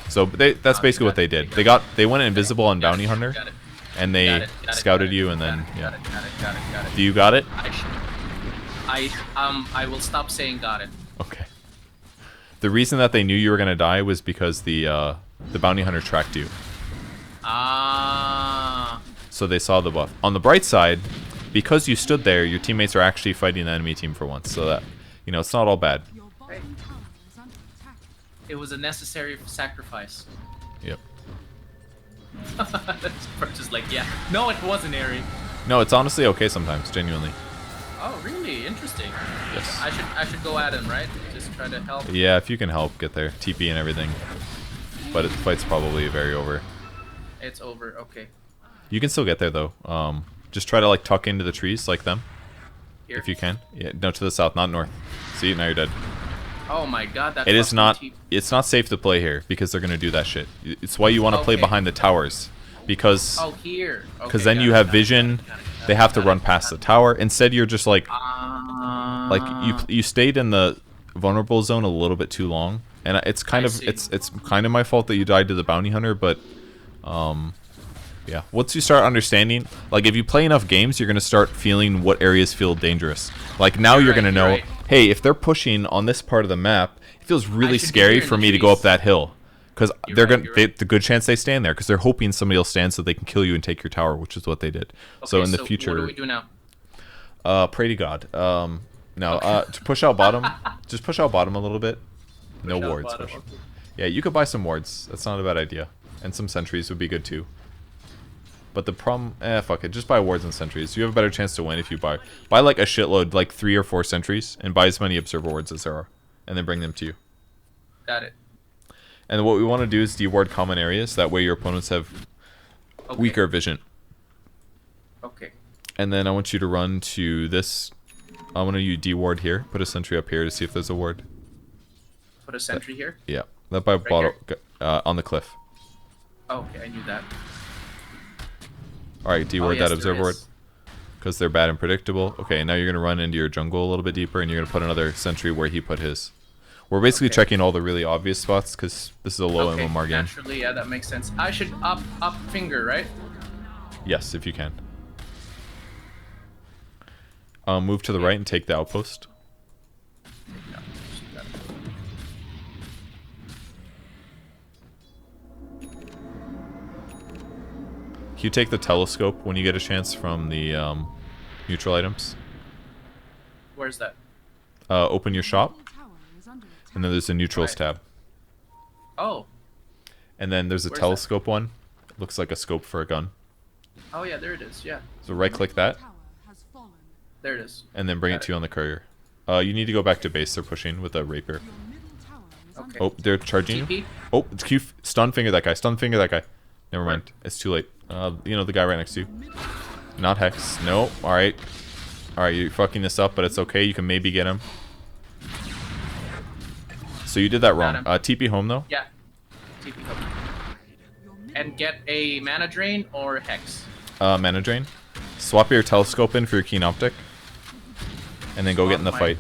So that's basically what they did. They went invisible on Bounty Hunter, and they scouted you, and then Got it. Do you got it? I will stop saying got it. Okay. The reason that they knew you were gonna die was because the Bounty Hunter tracked you. Ah. So they saw the buff. On the bright side, because you stood there, your teammates are actually fighting the enemy team for once. So that it's not all bad. Hey. It was a necessary sacrifice. Yep. Just like, yeah. No, it wasn't, Ari. No, it's honestly okay sometimes, genuinely. Oh, really? Interesting. Yes. I should go at him, right? Just try to help. Yeah, if you can help get there, TP and everything. But the fight's probably very over. It's over. Okay. You can still get there though. Just try to like tuck into the trees like them. Here? If you can. Yeah, no, to the south, not north. See, now you're dead. Oh my god, that. It is not. It's not safe to play here because they're gonna do that shit. It's why you want to play behind the towers, because. Oh, here. Because then you have vision. They have to run past the tower. Instead, you're just like. Like you stayed in the vulnerable zone a little bit too long, And it's kind of it's kind of my fault that you died to the bounty hunter, but yeah. Once you start understanding, like if you play enough games, you're gonna start feeling what areas feel dangerous. Like now you're gonna know, hey, if they're pushing on this part of the map, it feels really scary for me to go up that hill, because they're the good chance they stand there, because they're hoping somebody will stand so they can kill you and take your tower, which is what they did. Okay, so in the future, what do we do now? Pray to God. No, to push out bottom, just push out bottom a little bit. No wards. Okay. Yeah, you could buy some wards. That's not a bad idea. And some sentries would be good too. But the problem, fuck it. Just buy wards and sentries. You have a better chance to win if you buy like a shitload, like 3 or 4 sentries, and buy as many observer wards as there are, and then bring them to you. Got it. And what we want to do is deward common areas. That way your opponents have weaker vision. Okay. And then I want you to run to this. I want you to deward here. Put a sentry up here to see if there's a ward. Put a sentry here? Yeah. That by bottle on the cliff. Oh, okay, I knew that. Alright, deward that observer ward. Because they're bad and predictable. Okay, now you're going to run into your jungle a little bit deeper, and you're going to put another sentry where he put his. We're basically checking all the really obvious spots, because this is a low MMR game. Naturally, yeah, that makes sense. I should up finger, right? Yes, if you can. Move to the right and take the outpost. Can you take the telescope when you get a chance from the neutral items? Where's that? Open your shop, and then there's a neutrals tab. Oh. And then there's a telescope one. It looks like a scope for a gun. Oh yeah, there it is. Yeah. So right click that. There it is. And then bring it to you on the courier. You need to go back to base. They're pushing with a rapier. Okay. Oh, they're charging you. Oh, it's Q. Stun finger that guy. Stun finger that guy. Never mind. It's too late. You know, the guy right next to you. Not Hex. No. Alright. Alright, you're fucking this up, but it's okay. You can maybe get him. So you did that wrong. TP home, though? Yeah. TP home. And get a mana drain or Hex? Mana drain. Swap your telescope in for your keen optic. And then go get in the fight.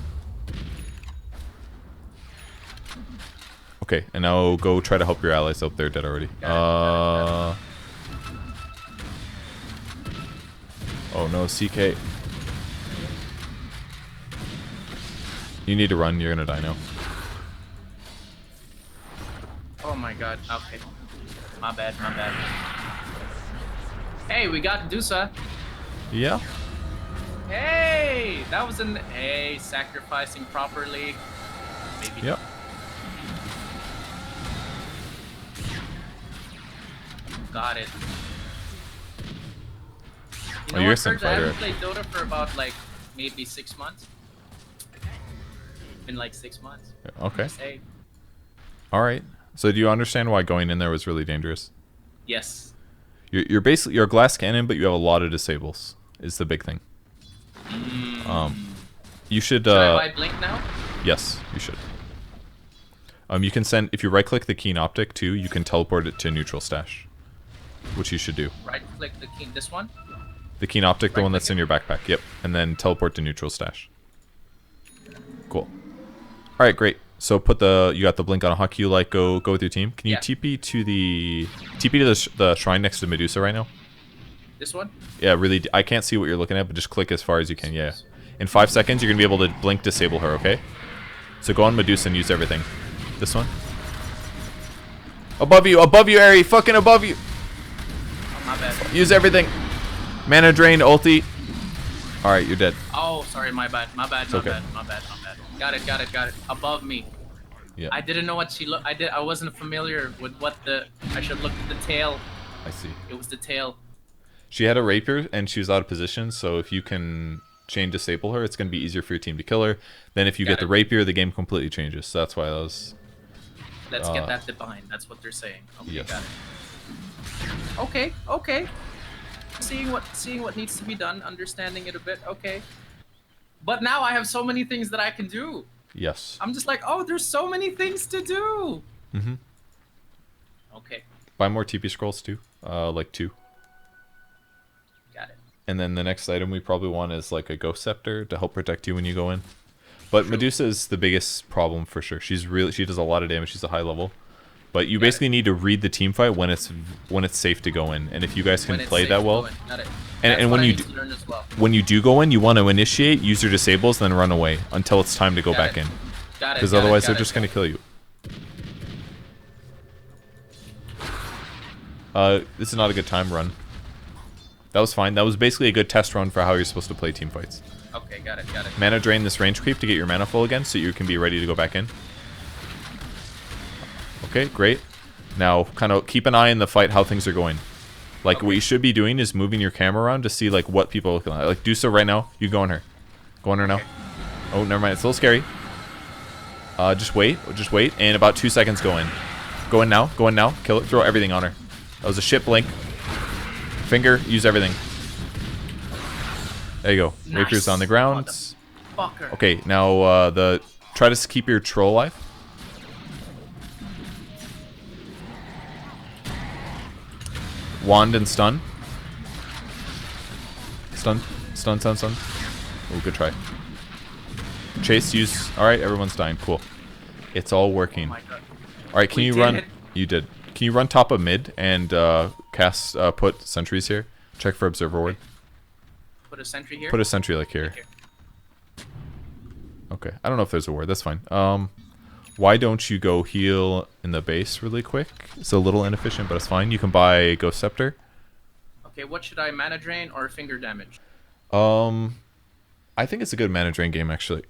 Okay, and now go try to help your allies out there dead already. Oh no, CK. You need to run, you're gonna die now. Oh my god, okay. My bad, my bad. Hey, we got Dusa. Yeah. Hey, that was hey, sacrificing properly. Maybe. Yep. Got it. You Oh, know you're a what, sim Serge, I haven't fighter. played Dota for about like maybe 6 months. Been like 6 months. Okay. Hey. Alright. So do you understand why going in there was really dangerous? Yes. You're basically a glass cannon, but you have a lot of disables. Is the big thing. You should. Should I buy Blink now? Yes, you should. You can send if you right click the keen optic too. You can teleport it to neutral stash, which you should do. Right click the keen. This one. The keen optic, the one that's in your backpack. Yep, and then teleport to neutral stash. Cool. All right, great. So you got the blink on a hotkey you like. Go with your team. Can you TP to the shrine next to Medusa right now? This one? Yeah, really. I can't see what you're looking at, but just click as far as you can. Yeah. In 5 seconds, you're gonna be able to blink disable her. Okay. So go on Medusa and use everything. This one. Above you, Ari, fucking above you. Oh, my bad. Use everything. Mana drain, ulti. All right, you're dead. Oh, sorry, my bad. My bad. My okay. bad. My bad. My bad. Got it. Above me. Yeah. I didn't know what she looked. I wasn't familiar with what I should look at the tail. I see. It was the tail. She had a rapier and she was out of position, so if you can chain disable her, it's going to be easier for your team to kill her. Then if you get the rapier, the game completely changes. So that's why that was... Let's get that divine. That's what they're saying. Okay, yes. Got it. Okay. Seeing what needs to be done, understanding it a bit. Okay. But now I have so many things that I can do. Yes. I'm just like, oh, there's so many things to do. Mm-hmm. Okay. Buy more TP scrolls too. Like 2. Got it. And then the next item we probably want is like a ghost scepter to help protect you when you go in. But Medusa is the biggest problem for sure. She does a lot of damage. She's a high level. But you basically need to read the team fight when it's safe to go in, and if you guys can play that well, and when you do go in, you want to initiate, use your disables, then run away until it's time to go back in, because otherwise they're just gonna kill you. This is not a good time run. That was fine. That was basically a good test run for how you're supposed to play team fights. Okay, got it. Mana drain this range creep to get your mana full again, so you can be ready to go back in. Okay, great. Now, kind of keep an eye on the fight, how things are going. Like, what you should be doing is moving your camera around to see, like, what people are looking like. Like, do so right now. You go on her. Go on her now. Oh, never mind. It's a little scary. Just wait. And about 2 seconds, go in. Go in now. Kill it. Throw everything on her. That was a shit blink. Finger. Use everything. There you go. Nice. Rapier's on the ground. Okay, now, try to keep your troll alive. Wand and stun. Stun. Oh, good try. Chase, use. Alright, everyone's dying. Cool. It's all working. Alright, can you run? You did. Can you run top of mid and put sentries here? Check for observer ward. Put a sentry here? Put a sentry like here. Okay, I don't know if there's a ward. That's fine. Why don't you go heal in the base really quick? It's a little inefficient, but it's fine. You can buy Ghost Scepter. Okay, what should I, mana drain or finger damage? I think it's a good mana drain game, actually.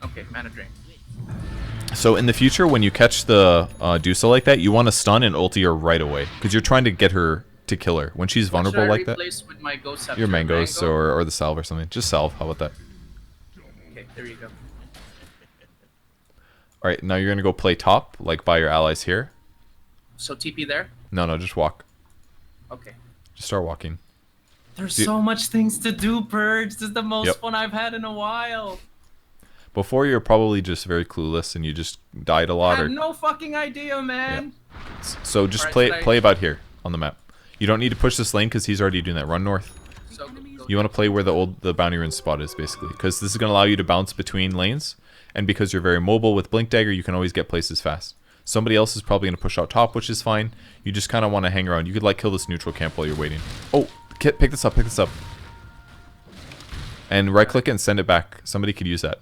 Okay, mana drain. So in the future, when you catch the Dusa like that, you want to stun and ulti her right away, because you're trying to get her to kill her. When she's vulnerable like that, with my Ghost Scepter? Your Mangoes or the Salve or something. Just Salve, how about that? Okay, there you go. Alright, now you're going to go play top, like by your allies here. So TP there? No, just walk. Okay. Just start walking. There's so much things to do, Purge. This is the most fun I've had in a while. Before, you're probably just very clueless and you just died a lot. I had no fucking idea, man. Yeah. So just play about here on the map. You don't need to push this lane because he's already doing that. Run north. You want to play where the bounty rune spot is, basically, because this is going to allow you to bounce between lanes. And because you're very mobile with Blink Dagger, you can always get places fast. Somebody else is probably going to push out top, which is fine. You just kind of want to hang around. You could, like, kill this neutral camp while you're waiting. Oh, pick this up. And right-click it and send it back. Somebody could use that.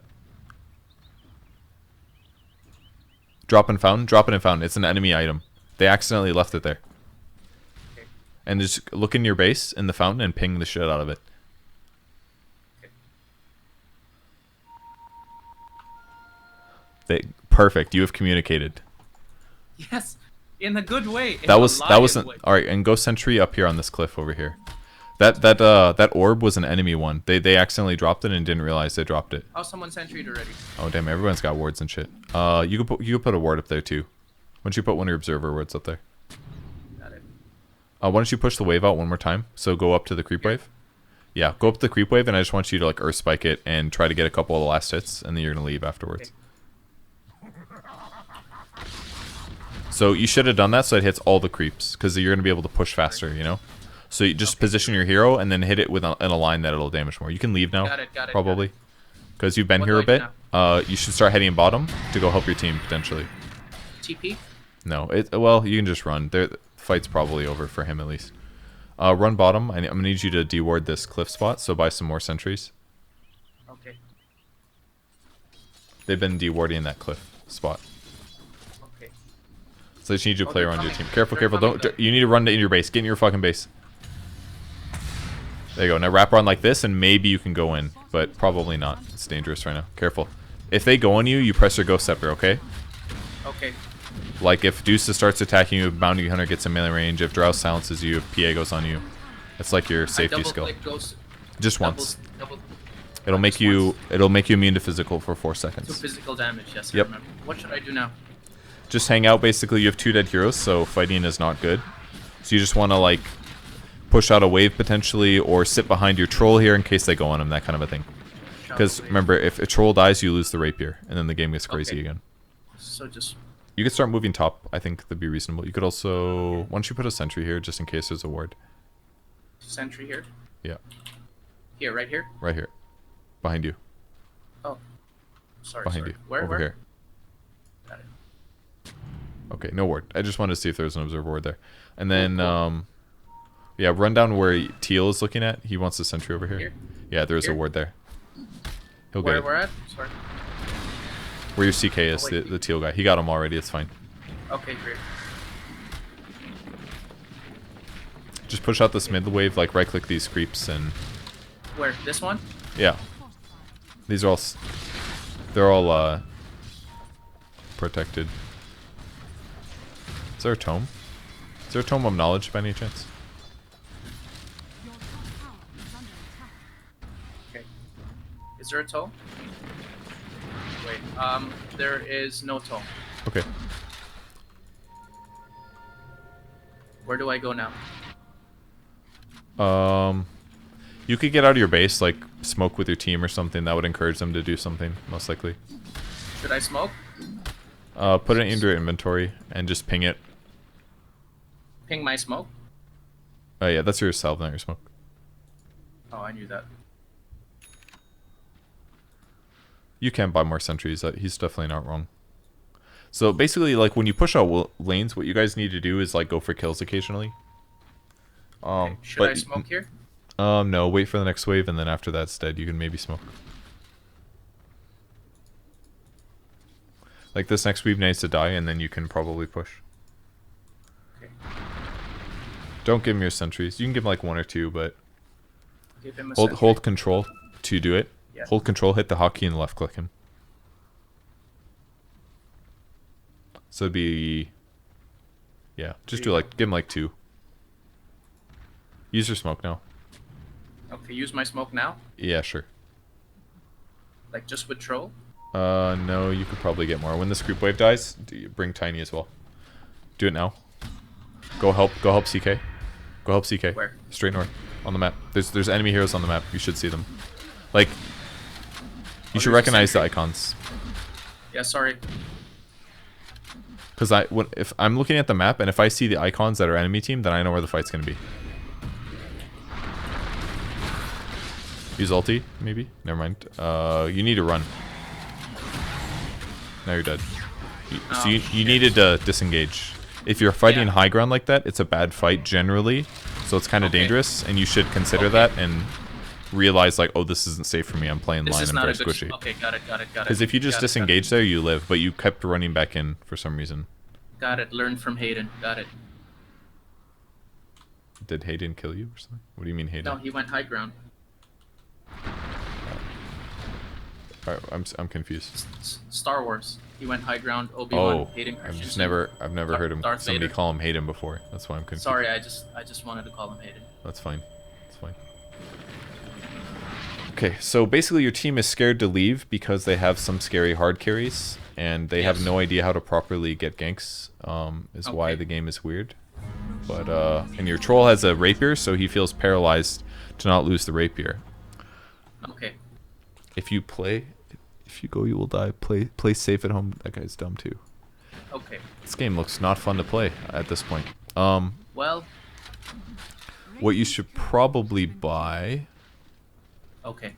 Drop in fountain. It's an enemy item. They accidentally left it there. And just look in your base in the fountain and ping the shit out of it. Perfect. You have communicated. Yes, in a good way. That wasn't all right. And go sentry up here on this cliff over here. That orb was an enemy one. They accidentally dropped it and didn't realize they dropped it. Oh, someone sentryed already. Oh damn! Everyone's got wards and shit. You could put a ward up there too. Why don't you put one of your observer wards up there? Got it. Why don't you push the wave out one more time? So go up to the creep wave. Yeah, go up to the creep wave, and I just want you to like earth spike it and try to get a couple of the last hits, and then you're gonna leave afterwards. Okay. So you should have done that so it hits all the creeps, because you're going to be able to push faster, you know? So you just position your hero and then hit it in a line that it'll damage more. You can leave now, probably, because you've been here a bit. You should start heading bottom to go help your team, potentially. TP? No, well, you can just run. The fight's probably over for him, at least. Run bottom. I'm going to need you to deward this cliff spot, so buy some more sentries. Okay. They've been dewarding that cliff spot. So I just need you to play around your team. Careful. You need to run in your base. Get in your fucking base. There you go. Now wrap around like this, and maybe you can go in, but probably not. It's dangerous right now. Careful. If they go on you, you press your Ghost Scepter, okay? Okay. Like if Deuce starts attacking you, Bounty Hunter gets in melee range. If Drow silences you, if PA goes on you, it's like your safety skill. Just once. It'll make you immune to physical for 4 seconds. So physical damage, yes. Yep. I remember. What should I do now? Just hang out, basically. You have 2 dead heroes, so fighting is not good. So you just want to, like, push out a wave, potentially, or sit behind your troll here in case they go on him, that kind of a thing. Because, remember, if a troll dies, you lose the rapier, and then the game gets crazy again. So just... You could start moving top, I think that'd be reasonable. You could also... Why don't you put a sentry here, just in case there's a ward? Sentry here? Yeah. Here, right here? Right here. Behind you. Oh. Sorry, Behind sorry. you. Where? Over here. Got it. Okay, no ward. I just wanted to see if there was an observer ward there. And then, yeah, run down where Teal is looking at. He wants the sentry over here. Yeah, there's a ward there. He'll get it. Where at? Sorry. Where your CK is, the Teal guy. He got him already. It's fine. Okay, great. Just push out this mid wave, like right-click these creeps and... Where? This one? Yeah. These are all... They're all, protected. Is there a tome? Is there a tome of knowledge by any chance? Okay. Is there a tome? Wait, there is no tome. Okay. Where do I go now? You could get out of your base, like smoke with your team or something. That would encourage them to do something, most likely. Should I smoke? Put it into your inventory and just ping it. Ping my smoke? Oh yeah, that's your salve, not your smoke. Oh, I knew that. You can buy more sentries. He's definitely not wrong. So basically, like when you push out lanes, what you guys need to do is like go for kills occasionally. Okay. Should I smoke here? No, wait for the next wave, and then after that's dead, you can maybe smoke. Like this next wave needs to die, and then you can probably push. Okay. Don't give him your sentries. You can give him like 1 or 2, but Give him a hold control to do it. Yeah. Hold control, hit the hotkey, and left click him. So it'd be, yeah, just do like, give him like 2. Use your smoke now. Okay, use my smoke now? Yeah, sure. Like just with troll? No, you could probably get more. When this creep wave dies, bring Tiny as well. Do it now. Go help CK. Go help CK. Where? Straight north on the map. There's enemy heroes on the map. You should see them. Like, you should recognize the icons. Yeah, sorry. Because if I'm looking at the map and if I see the icons that are enemy team, then I know where the fight's gonna be. Use ulti, maybe? Never mind. You need to run. Now you're dead. So you needed to disengage. If you're fighting high ground like that, it's a bad fight generally. So it's kind of dangerous, and you should consider that and realize like, oh, this isn't safe for me. I'm playing line. I'm very squishy. Okay, got it. Because if you just disengage there, you live. But you kept running back in for some reason. Got it. Learn from Hayden. Got it. Did Hayden kill you or something? What do you mean Hayden? No, he went high ground. Alright, I'm confused. Star Wars. He went high ground. Obi-Wan. Oh, Hayden I've never heard him somebody Vader. call him Hayden before. That's why I'm confused. Sorry, I just wanted to call him Hayden. That's fine. That's fine. Okay, so basically your team is scared to leave because they have some scary hard carries and they have no idea how to properly get ganks. Is why the game is weird. But and your troll has a rapier, so he feels paralyzed to not lose the rapier. Okay. If you go, you will die. Play safe at home. That guy's dumb too. Okay. This game looks not fun to play at this point. Well. What you should probably buy. Okay.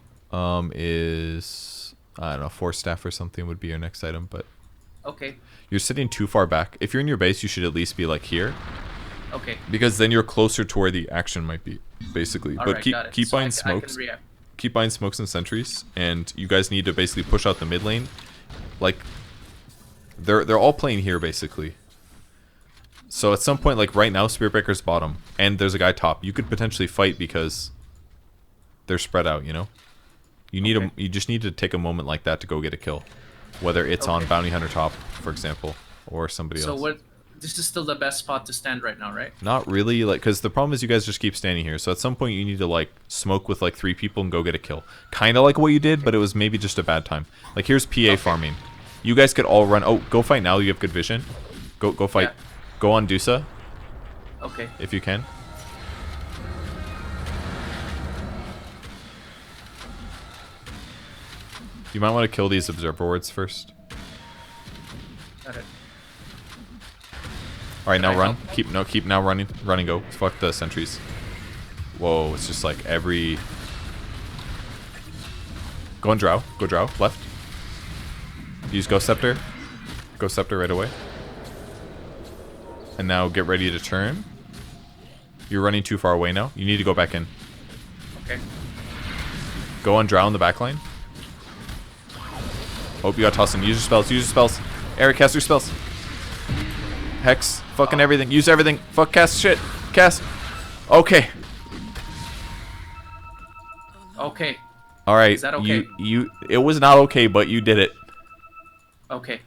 Is I don't know, Force Staff or something would be your next item, but. Okay. You're sitting too far back. If you're in your base, you should at least be like here. Okay. Because then you're closer to where the action might be, basically. All but right, keep buying smokes. Keep buying smokes and sentries, and you guys need to basically push out the mid lane. Like, they're all playing here basically. So at some point, like right now, Spirit Breaker's bottom, and there's a guy top. You could potentially fight because they're spread out. You know, you need you just need to take a moment like that to go get a kill, whether it's on Bounty Hunter top, for example, or somebody else. So this is still the best spot to stand right now, right? Not really, like, because the problem is you guys just keep standing here. So at some point you need to like smoke with like 3 people and go get a kill. Kind of like what you did, but it was maybe just a bad time. Like here's PA farming. You guys could all run. Oh, go fight now. You have good vision. Go fight. Yeah. Go on Dusa. Okay. If you can. You might want to kill these observer wards first. Got it. All right, now run. Keep now running. Go. Fuck the sentries. Whoa, it's just like every. Go and drow. Go drow. Left. Use Ghost Scepter. Ghost Scepter right away. And now get ready to turn. You're running too far away now. You need to go back in. Okay. Go on Drow in the back line. Oh, you got tossing. Use your spells. Use your spells. Eric, cast your spells. Hex. Fucking everything. Use everything. Fuck, cast shit. Cast. Okay. Okay. Alright. Is that okay? It was not okay, but you did it. Okay.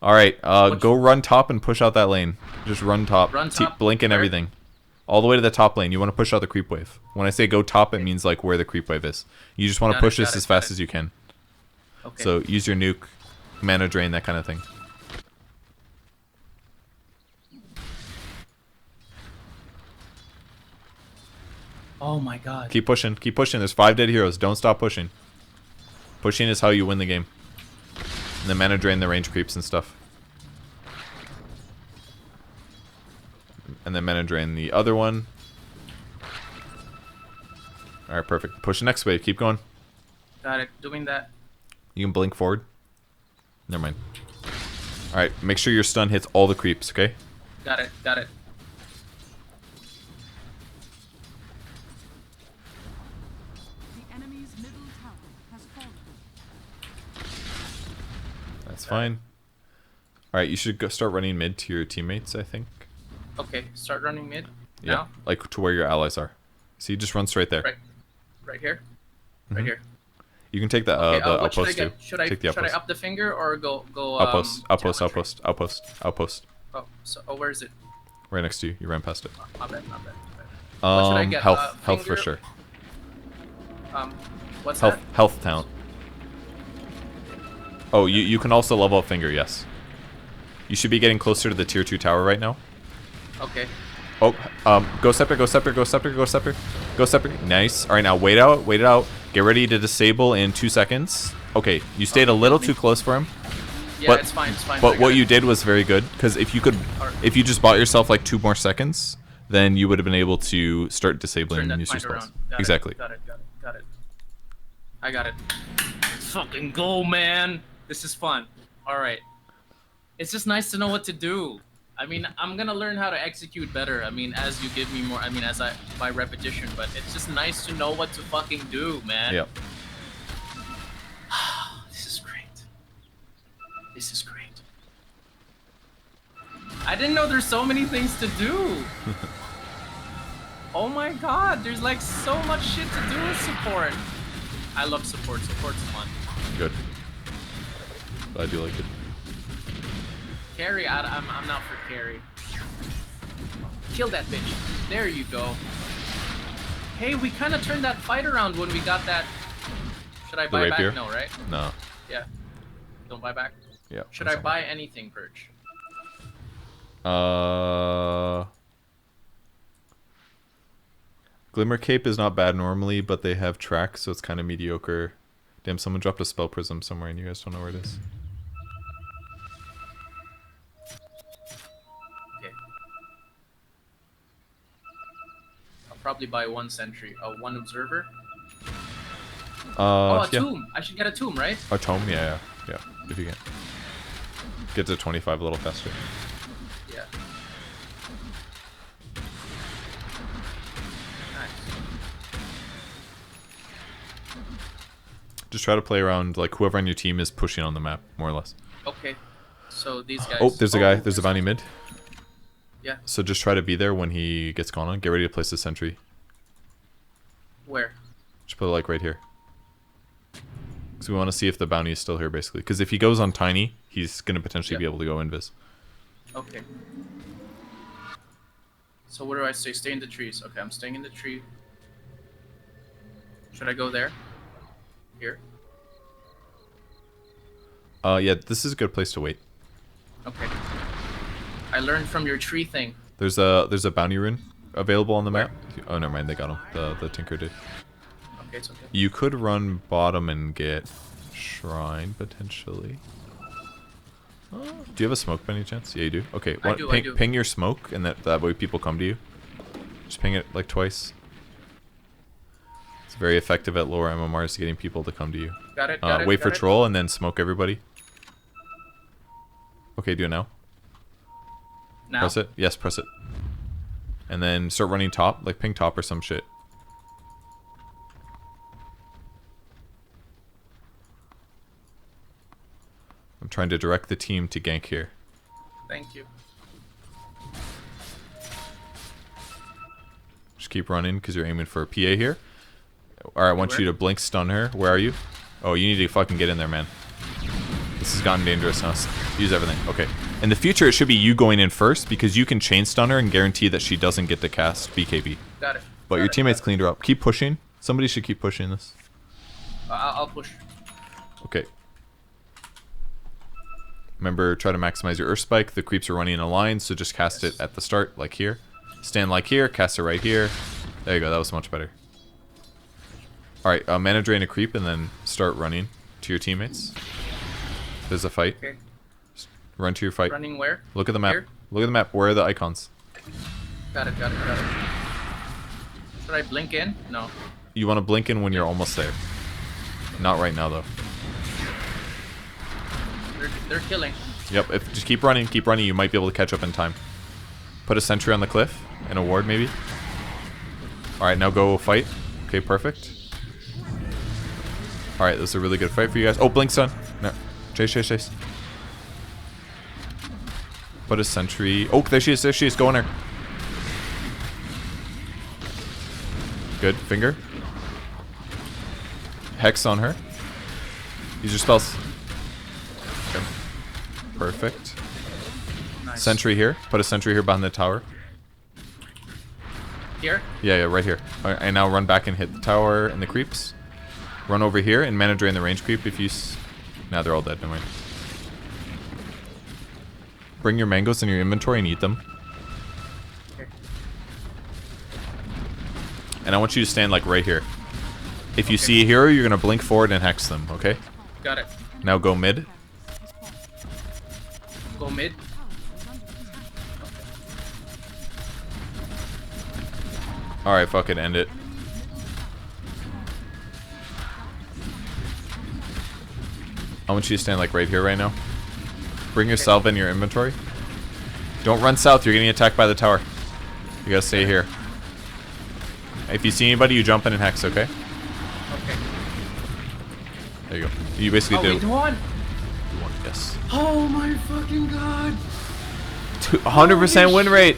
Alright, go run top and push out that lane. Just run top. Run top. Blink and everything. All the way to the top lane. You want to push out the creep wave. When I say go top, it means like where the creep wave is. You just want to push this as fast as you can. Okay. So use your nuke, mana drain, that kind of thing. Oh my god. Keep pushing. Keep pushing. There's 5 dead heroes. Don't stop pushing. Pushing is how you win the game. And then mana drain the range creeps and stuff. And then mana drain the other one. Alright, perfect. Push the next wave. Keep going. Got it. Doing that. You can blink forward. Never mind. Alright, make sure your stun hits all the creeps, okay? Got it. Got it. The enemy's middle tower has fallen. That's fine. Alright, you should go start running mid to your teammates, I think. Okay, start running mid. Yeah, Now? like to where your allies are. See, just run straight there. Right here. Right here. You can take the Okay, the what should I outpost too. get? Should I Take the outpost. up the finger or go Outpost, outpost, challenge outpost, outpost, outpost. rate? Where is it? Right next to you. You ran past it. My bad, my bad. What should I get? Health, health for Finger- sure. What's Health, that? health talent. Oh, you can also level up finger. Yes. You should be getting closer to the tier 2 tower right now. Okay. Oh, go scepter, go scepter, go scepter, go scepter, go scepter. Nice. All right, now wait out, wait it out. Get ready to disable in 2 seconds. Okay, you stayed a little too close for him. Yeah, but, it's fine, it's fine. But what you did was very good, because if you just bought yourself like 2 more seconds, then you would have been able to start disabling and use your spells. Exactly. Got it. I got it. Let's fucking go, man. This is fun. All right. It's just nice to know what to do. I mean, I'm gonna learn how to execute better. I mean, as you give me more. I mean, by repetition. But it's just nice to know what to fucking do, man. Yep. This is great. This is great. I didn't know there's so many things to do. Oh my god, there's like so much shit to do with support. I love support. Support's fun. Good. Glad you like it. Carry, I'm not for carry. Kill that bitch. There you go. Hey, we kind of turned that fight around when we got that. Should I buy rapier? back? No, right? No. Yeah. Don't buy back. Yeah. Should I buy anything, Perch? Glimmer Cape is not bad normally, but they have track, so it's kind of mediocre. Damn, someone dropped a spell prism somewhere and you guys don't know where it is. Okay. I'll probably buy 1 sentry. 1 observer. Oh, a tomb. I should get a tomb, right? A tome? Yeah, if you can. Get to 25 a little faster. Yeah. Nice. Just try to play around, like, whoever on your team is pushing on the map, more or less. Okay. So these guys. Oh, there's a guy. There's a bounty mid. Yeah. So just try to be there when he gets gone on. Get ready to place the sentry. Where? Just put it, like, right here. Because we want to see if the bounty is still here, basically. Because if he goes on tiny, he's going to potentially be able to go invis. Okay. So what do I say? Stay in the trees. Okay, I'm staying in the tree. Should I go there? Here? Yeah, this is a good place to wait. Okay. I learned from your tree thing. There's a bounty rune available on the map. Oh, never mind. They got him. The Tinker did. Okay, it's okay. You could run bottom and get Shrine, potentially. Do you have a smoke by any chance? Yeah, you do. Okay, I do. Ping your smoke, and that way people come to you. Just ping it like twice. It's very effective at lower MMRs getting people to come to you. Got it. Wait for troll and then smoke everybody. Okay, do it now. Now. Press it. Yes, press it. And then start running top, like ping top or some shit. I'm trying to direct the team to gank here. Thank you. Just keep running because you're aiming for a PA here. Alright, I want you to blink stun her. Where are you? Oh, you need to fucking get in there, man. This has gotten dangerous now. Use everything. Okay. In the future, it should be you going in first because you can chain stun her and guarantee that she doesn't get to cast BKB. Got it. But your teammates cleaned her up. Keep pushing. Somebody should keep pushing this. I'll push. Okay. Remember, try to maximize your Earth Spike. The creeps are running in a line, so just cast it at the start, like here. Stand like here, cast it right here. There you go, that was much better. Alright, mana drain a creep and then start running to your teammates. There's a fight. Okay. Run to your fight. Running where? Look at the map. Here? Look at the map. Where are the icons? Got it. Should I blink in? No. You want to blink in when you're almost there. Not right now, though. They're killing. Yep, just keep running, you might be able to catch up in time. Put a sentry on the cliff, and a ward maybe. Alright, now go fight. Okay, perfect. Alright, this is a really good fight for you guys. Oh, blink stun. No. Chase. Put a sentry. Oh, there she is, go on her. Good, finger. Hex on her. Use your spells. Okay. Perfect. Nice. Sentry here. Put a sentry here behind the tower. Here? Yeah, right here. Alright, and now run back and hit the tower and the creeps. Run over here and mana drain the range creep if you... Now they're all dead, never mind. Bring your mangoes in your inventory and eat them. Okay. And I want you to stand like right here. If you see a hero, you're gonna blink forward and hex them, okay? Got it. Now go mid. Go mid. Alright, fuck it, end it. I want you to stand like right here right now. Bring your salve in your inventory. Don't run south, you're getting attacked by the tower. You gotta stay here. If you see anybody, you jump in and hex, okay? Okay. There you go. You basically do. We won. You won, yes. Oh my fucking god. 100% win rate.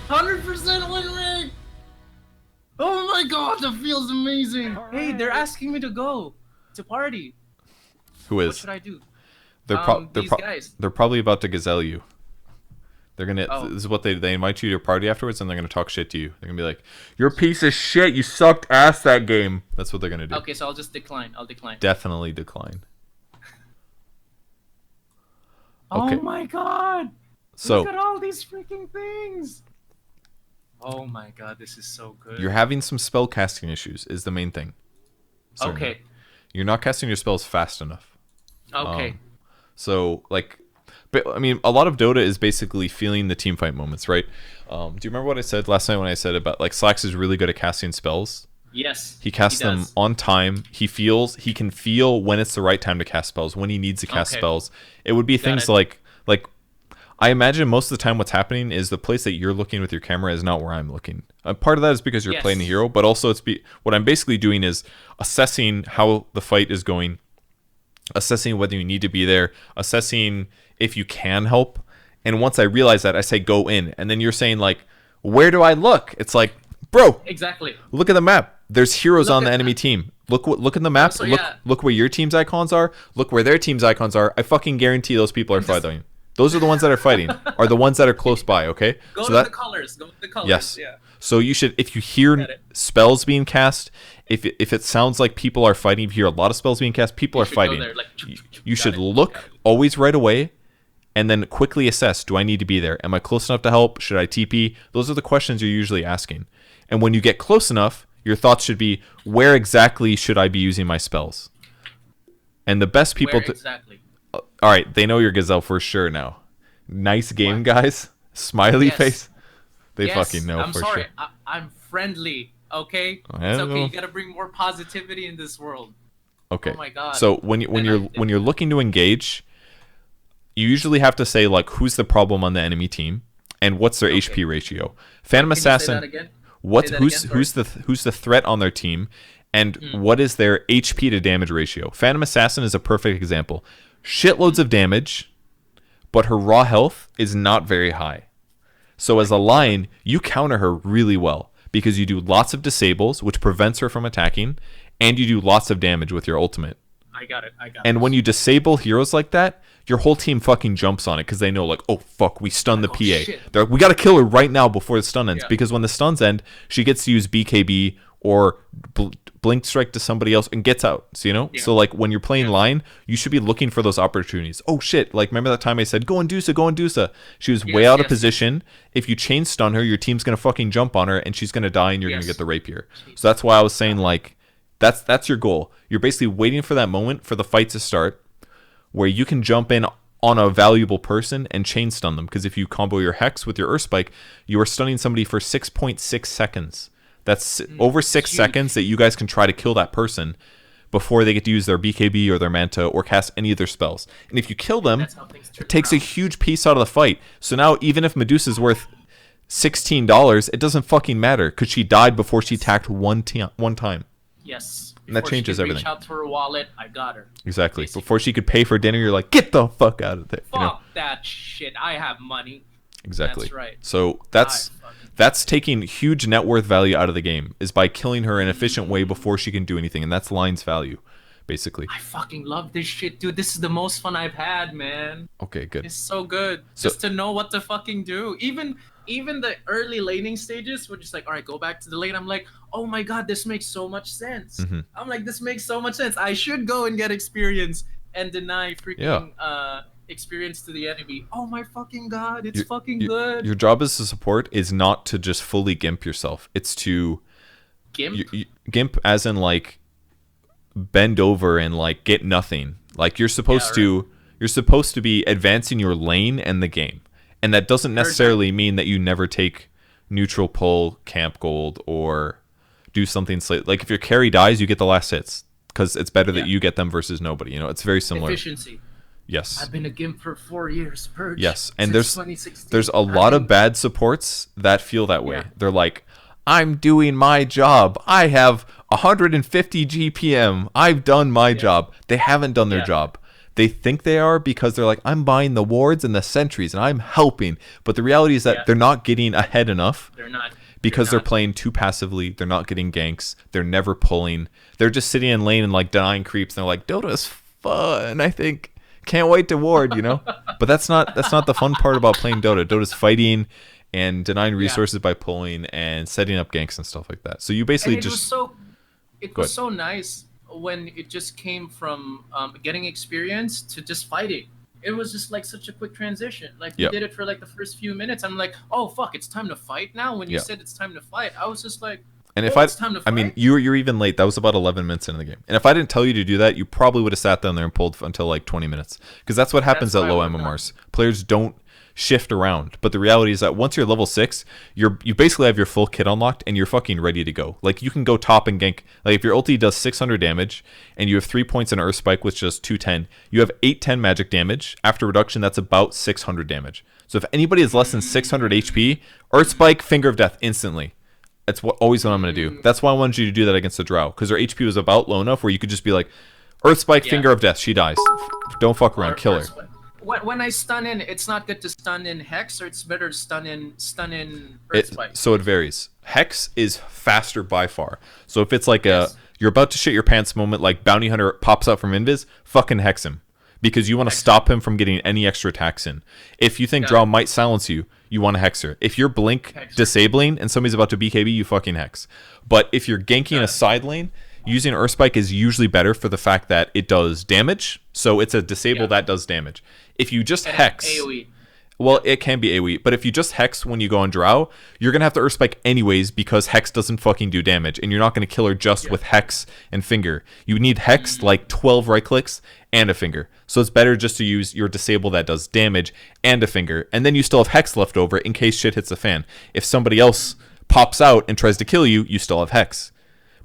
100% win rate. Oh my god, that feels amazing. Hey, they're asking me to go to party. Who What is? should I do? These guys. They're probably about to gazelle you. They're gonna. Oh. This is what they invite you to a party afterwards, and they're gonna talk shit to you. They're gonna be like, "You're a piece of shit. You sucked ass that game." That's what they're gonna do. Okay, so I'll just decline. I'll decline. Definitely decline. Oh my god! So Look at all these freaking things! Oh my god, this is so good. you're having some spell casting issues. Is the main thing. Certainly. Okay. You're not casting your spells fast enough. Okay. So like, but I mean, a lot of Dota is basically feeling the team fight moments, right? Do you remember what I said last night when I said about like Slacks is really good at casting spells? Yes. He casts them does. on time. He can feel when it's the right time to cast spells, when he needs to cast spells. It would be things like I imagine most of the time what's happening is the place that you're looking with your camera is not where I'm looking. Part of that is because you're playing the hero, but also what I'm basically doing is assessing how the fight is going, assessing whether you need to be there, assessing if you can help. And once I realize that, I say go in. And then you're saying like, where do I look? It's like, bro, Exactly. look at the map. There's heroes on the enemy team. Look at the map. Also, look where your team's icons are. Look where their team's icons are. I fucking guarantee those people are fighting. Those are the ones that are fighting. Are the ones that are close by. Okay. Go to the colors. Go to the colors. Yes. Yeah. So you should, if you hear spells being cast, if it sounds like people are fighting, if you hear a lot of spells being cast, people are fighting. There, like, you should look always right away, and then quickly assess: do I need to be there? Am I close enough to help? Should I TP? Those are the questions you're usually asking. And when you get close enough, your thoughts should be: where exactly should I be using my spells? And the best people Where exactly? All right, they know you're Gazelle for sure now. Nice game, guys. Smiley face. They fucking know for sorry. sure. I'm friendly, okay? I It's don't okay. know. You gotta bring more positivity in this world. Okay. Oh my god. So when you're looking to engage, you usually have to say like who's the problem on the enemy team and what's their HP ratio. Phantom Assassin, who's the threat on their team, and what is their HP to damage ratio. Phantom Assassin is a perfect example. Shitloads of damage, but her raw health is not very high. So as a line, you counter her really well because you do lots of disables, which prevents her from attacking, and you do lots of damage with your ultimate. I got it. And when you disable heroes like that, your whole team fucking jumps on it because they know, like, oh, fuck, we stunned the PA. Shit. They're like, we got to kill her right now before the stun ends, because when the stuns end, she gets to use BKB or Blink Strike to somebody else and gets out. So, you know? Yeah. So, like, when you're playing line, you should be looking for those opportunities. Oh, shit. Like, remember that time I said, go and Dusa. She was way out of position. If you chain stun her, your team's going to fucking jump on her, and she's going to die, and you're going to get the rapier. So that's why I was saying, like, that's your goal. You're basically waiting for that moment for the fight to start where you can jump in on a valuable person and chain stun them. Because if you combo your Hex with your Earth Spike, you are stunning somebody for 6.6 seconds. That's over 6 seconds that you guys can try to kill that person before they get to use their BKB or their Manta or cast any of their spells. And if you kill them, it takes a huge piece out of the fight. So now even if Medusa's worth $16, it doesn't fucking matter because she died before she attacked one time. Yes. And that changes everything. Reach out to her wallet, I got her. Exactly. Basically. Before she could pay for dinner, you're like, get the fuck out of there. Fuck that shit. I have money. Exactly. That's right. So that's taking huge net worth value out of the game, is by killing her in an efficient way before she can do anything. And that's Line's value, basically. I fucking love this shit, dude. This is the most fun I've had, man. Okay, good. It's so good. Just to know what to fucking do. Even the early laning stages, we're just like, all right, go back to the lane. I'm like, oh my god, this makes so much sense. Mm-hmm. I'm like, this makes so much sense. I should go and get experience and deny freaking experience to the enemy. Oh my fucking god, it's fucking good. Your job as a support is not to just fully gimp yourself. It's to gimp as in like bend over and like get nothing. Like you're supposed to be advancing your lane and the game. And that doesn't necessarily mean that you never take neutral pull, camp gold, or do something like if your carry dies, you get the last hits because it's better that you get them versus nobody. You know, it's very similar. Efficiency. Yes. I've been a gimp for 4 years. Purge. Yes, and there's a lot of bad supports that feel that way. Yeah. They're like, I'm doing my job. I have 150 GPM. I've done my job. They haven't done their job. They think they are because they're like, I'm buying the wards and the sentries and I'm helping. But the reality is that they're not getting ahead enough. They're not. Because they're playing too passively. They're not getting ganks. They're never pulling. They're just sitting in lane and like denying creeps. And they're like, Dota's fun, I think. Can't wait to ward, you know? But that's not the fun part about playing Dota. Dota's fighting and denying resources by pulling and setting up ganks and stuff like that. So you basically it was so nice when it just came from getting experience to just fighting. It was just like such a quick transition. Like you did it for like the first few minutes. I'm like, oh fuck, it's time to fight now. When you said it's time to fight, I was just like, and if I mean, you're even late. That was about 11 minutes into the game. And if I didn't tell you to do that, you probably would have sat down there and pulled until like 20 minutes. Because that's what happens at low MMRs. Players don't shift around. But the reality is that once you're level 6, you basically have your full kit unlocked and you're fucking ready to go. Like you can go top and gank. Like if your ulti does 600 damage and you have 3 points in Earth Spike with just 210, you have 810 magic damage. After reduction, that's about 600 damage. So if anybody is less than 600 HP, Earth Spike, Finger of Death instantly. That's always what I'm going to do. That's why I wanted you to do that against the Drow. Because their HP was about low enough where you could just be like, Earth Spike, Finger of Death, she dies. Don't fuck around, kill her. When I stun in, it's not good to stun in Hex, or it's better to stun in Earth Spike? So it varies. Hex is faster by far. So if it's like you're about to shit your pants moment, like Bounty Hunter pops out from Invis, fucking Hex him. Because you want to stop him from getting any extra attacks in. If you think Drow might silence you, you want to Hex her. If you're Blink disabling and somebody's about to BKB, you fucking Hex. But if you're ganking a side lane, using Earth Spike is usually better for the fact that it does damage. So it's a disable that does damage. If you just Hex... AoE. Well, it can be AoE, but if you just Hex when you go on Drow, you're going to have to Earth Spike anyways because Hex doesn't fucking do damage, and you're not going to kill her just with Hex and Finger. You need Hex, like 12 right clicks, and a Finger. So it's better just to use your disable that does damage and a Finger, and then you still have Hex left over in case shit hits the fan. If somebody else pops out and tries to kill you, you still have Hex.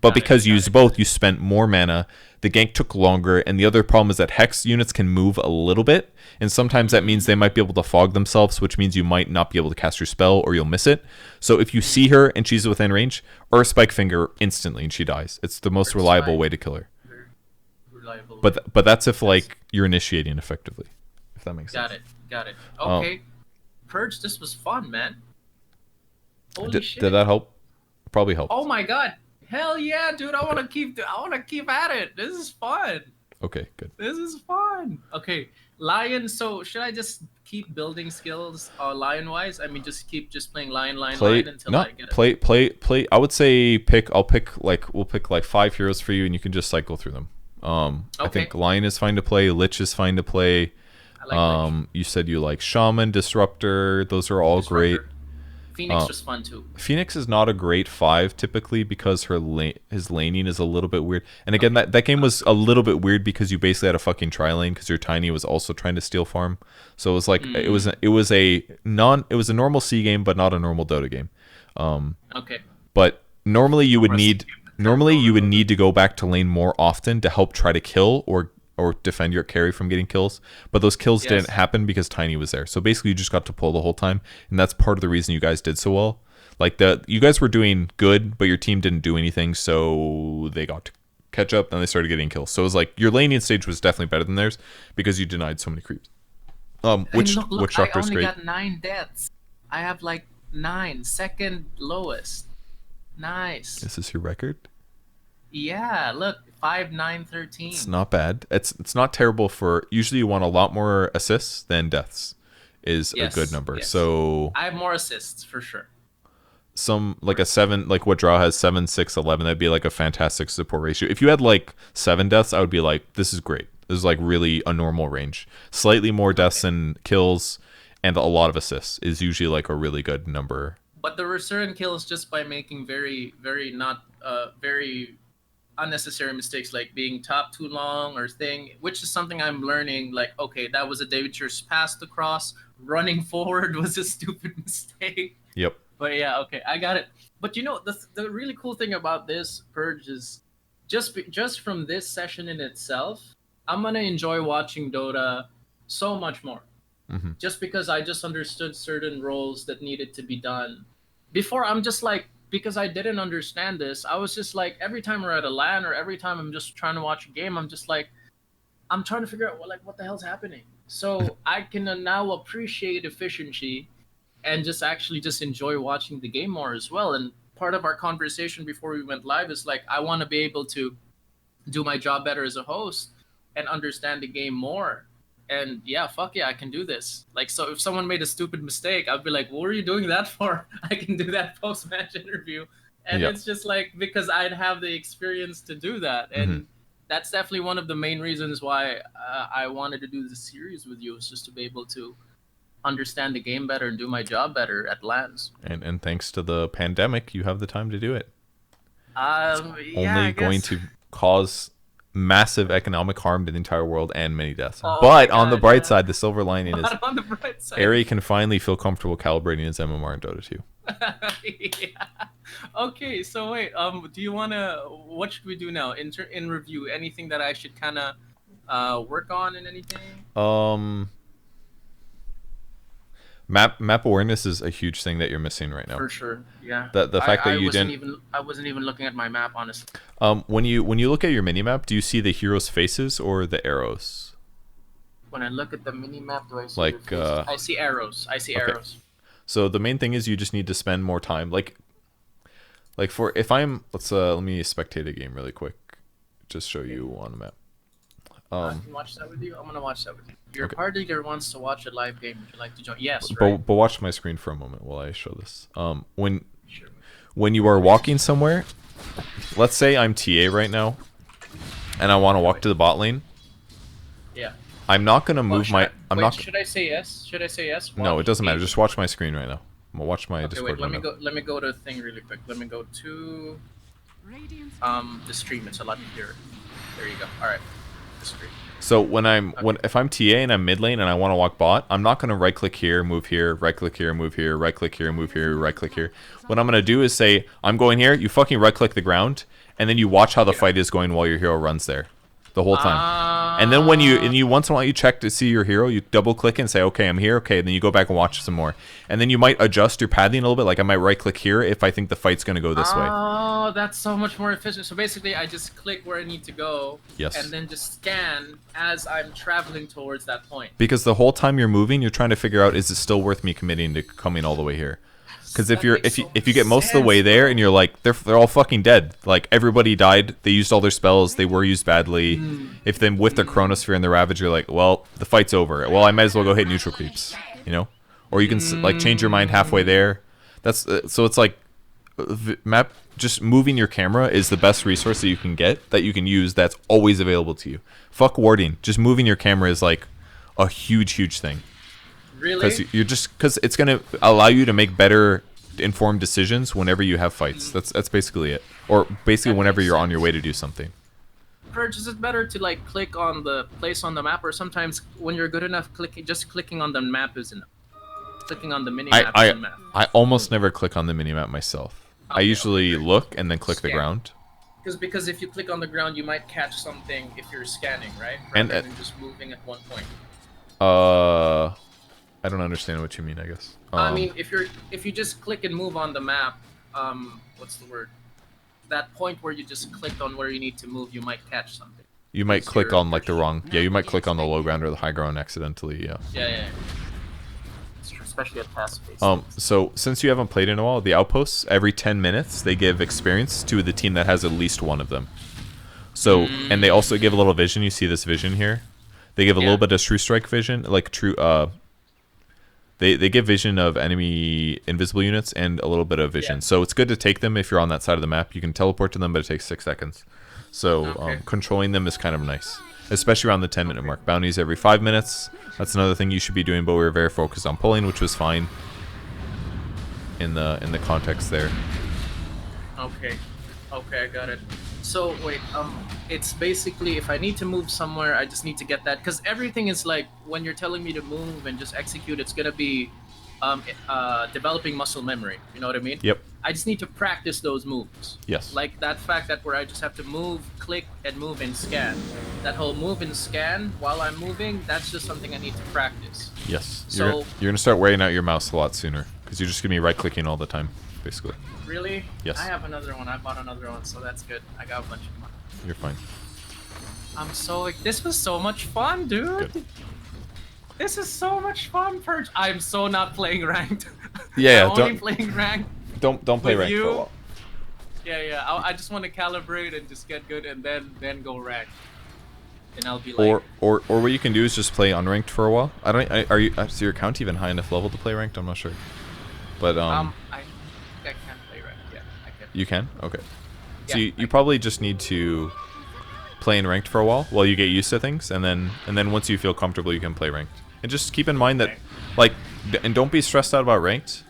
But because you use both, you spent more mana the gank took longer, and the other problem is that Hex units can move a little bit, and sometimes that means they might be able to fog themselves, which means you might not be able to cast your spell, or you'll miss it. So if you see her and she's within range, or Spike Finger instantly and she dies. It's the most reliable way to kill her. But that's if like you're initiating effectively, if that makes sense. Got it. Okay, Purge, this was fun, man. Holy shit. Did that help? Probably helped. Oh my god. Hell yeah, dude! I want to keep at it. This is fun. Okay, good. This is fun. Okay, Lion. So should I just keep building skills, Lion-wise? I mean, just keep playing Lion until I get it. Play. I would say we'll pick like 5 heroes for you, and you can just cycle through them. I think Lion is fine to play. Lich is fine to play. I like Lich. You said you like Shaman, Disruptor. Those are all great. Phoenix is fun too. Phoenix is not a great 5 typically because his laning is a little bit weird. And again, that game was a little bit weird because you basically had a fucking tri-lane because your Tiny was also trying to steal farm. So it was like it was a normal C game but not a normal Dota game. Okay. But normally you would need to go back to lane more often to help try to kill or defend your carry from getting kills, but those kills didn't happen because Tiny was there. So basically you just got to pull the whole time, and that's part of the reason you guys did so well. Like you guys were doing good, but your team didn't do anything, so they got to catch up and they started getting kills. So it was like your laning stage was definitely better than theirs because you denied so many creeps. Which I only got 9 deaths. I have like 9, second lowest. Nice. Is this your record? Yeah, look, 5, 9, 13. It's not bad. It's not terrible for. Usually, you want a lot more assists than deaths. Is a good number. Yes. So I have more assists for sure. Some like a 7, like what Draw has 7, 6, 11. That'd be like a fantastic support ratio. If you had like 7 deaths, I would be like, this is great. This is like really a normal range. Slightly more deaths than kills, and a lot of assists is usually like a really good number. But there were certain kills just by making very, very not very unnecessary mistakes, like being top too long or thing, which is something I'm learning. Like, okay, that was a dangerous pass to cross. Running forward was a stupid mistake. Yep. But yeah, okay, I got it. But you know, the really cool thing about this Purge is just from this session in itself, I'm gonna enjoy watching Dota so much more. Mm-hmm. Just because I just understood certain roles that needed to be done. Before, I'm just like, because I didn't understand this, I was just like, every time we're at a LAN or every time I'm just trying to watch a game, I'm just like, I'm trying to figure out what the hell's happening. So I can now appreciate efficiency and just enjoy watching the game more as well. And part of our conversation before we went live is like, I want to be able to do my job better as a host and understand the game more. And yeah, fuck yeah, I can do this. Like, so if someone made a stupid mistake, I'd be like, what were you doing that for? I can do that post-match interview. And It's just like, because I'd have the experience to do that. And that's definitely one of the main reasons why I wanted to do this series with you, is just to be able to understand the game better and do my job better at LANs. And thanks to the pandemic, you have the time to do it. Only going to cause massive economic harm to the entire world and many deaths. But on the bright side, the silver lining is on the bright side, Ari can finally feel comfortable calibrating his MMR in Dota 2. Yeah. Okay, so wait, do you wanna? What should we do now? In review, anything that I should kind of work on and anything? Map awareness is a huge thing that you're missing right now. For sure, yeah. The fact that you I wasn't even looking at my map, honestly. When you look at your mini map, do you see the heroes' faces or the arrows? When I look at the mini map, do I see like I see arrows. Arrows. So the main thing is you just need to spend more time. Like for if I'm let me spectate a game really quick, just show you on the map. I can watch that with you. I'm gonna watch that with you. Your party leader wants to watch a live game. Would you like to join? Yes, right. But watch my screen for a moment while I show this. When you are walking somewhere, let's say I'm TA right now, and I want to walk to the bot lane. Yeah. I'm not gonna move Should I say yes? Should I say yes? No, it doesn't matter. Just watch my screen right now. I'm gonna watch my Discord. Wait, let me go to the thing really quick. Let me go to the stream. It's a lot clearer. There you go. All right. So if I'm TA and I'm mid lane and I want to walk bot, I'm not gonna right click here, move here, right click here, move here, right click here, move here, right click here. What I'm gonna do is say I'm going here. You fucking right click the ground, and then you watch how the fight is going while your hero runs there. the whole time. And then when you once in a while you check to see your hero, you double click and say, okay, I'm here. Okay, and then you go back and watch some more. And then you might adjust your pathing a little bit. Like I might right click here if I think the fight's going to go this way. Oh, that's so much more efficient. So basically, I just click where I need to go. Yes. And then just scan as I'm traveling towards that point. Because the whole time you're moving, you're trying to figure out, is it still worth me committing to coming all the way here? Because if you get most of the way there and you're like, they're all fucking dead. Like everybody died. They used all their spells. They were used badly. If then with the Chronosphere and the Ravage, you're like, well, the fight's over. Well, I might as well go hit neutral creeps, you know? Or you can like change your mind halfway there. That's so it's like map. Just moving your camera is the best resource that you can get, that you can use, that's always available to you. Fuck warding. Just moving your camera is like a huge thing. Really? Because it's gonna allow you to make better informed decisions whenever you have fights. That's basically it. Or basically whenever you're on your way to do something. Purge, is it better to like click on the place on the map, or sometimes when you're good enough, clicking on the map is enough? Clicking on the mini map is enough. I almost never click on the mini map myself. Okay, I usually look and then click the ground. Because if you click on the ground, you might catch something if you're scanning, right? Rather than just moving at one point. I don't understand what you mean, I guess. I mean, if you just click and move on the map, what's the word? That point where you just clicked on where you need to move, you might catch something. You might click on like the wrong. Yeah, you might click on the low ground or the high ground accidentally. Yeah. Yeah. Especially at fast pace. So since you haven't played in a while, the outposts every 10 minutes they give experience to the team that has at least one of them. So and they also give a little vision. You see this vision here? They give a little bit of true strike vision, like true. They give vision of enemy invisible units and a little bit of vision. So it's good to take them if you're on that side of the map. You can teleport to them, but it takes 6 seconds. So controlling them is kind of nice, especially around the 10-minute mark. Bounties every 5 minutes. That's another thing you should be doing, but we were very focused on pulling, which was fine in the context there. Okay, I got it. So wait, it's basically if I need to move somewhere, I just need to get that, because everything is like when you're telling me to move and just execute, it's gonna be developing muscle memory. You know what I mean? Yep. I just need to practice those moves. Yes. Like that fact that where I just have to move, click, and move and scan. That whole move and scan while I'm moving, that's just something I need to practice. Yes. So you're gonna start wearing out your mouse a lot sooner because you're just gonna be right clicking all the time, basically. Really? Yes. I have another one. I bought another one, so that's good. I got a bunch of money. You're fine. I'm so this was so much fun, dude. Good. This is so much fun, Purge. I'm so not playing ranked. Yeah, I'm only playing ranked. Don't play ranked for a while. Yeah. I just want to calibrate and just get good, and then go ranked. And I'll be like. Or what you can do is just play unranked for a while. Are you? Is your account even high enough level to play ranked? I'm not sure. But I can play ranked. Yeah, I can. You can? Okay. So Yeah, you probably just need to play in ranked for a while you get used to things, and then once you feel comfortable, you can play ranked. And just keep in mind that, like, and don't be stressed out about ranked.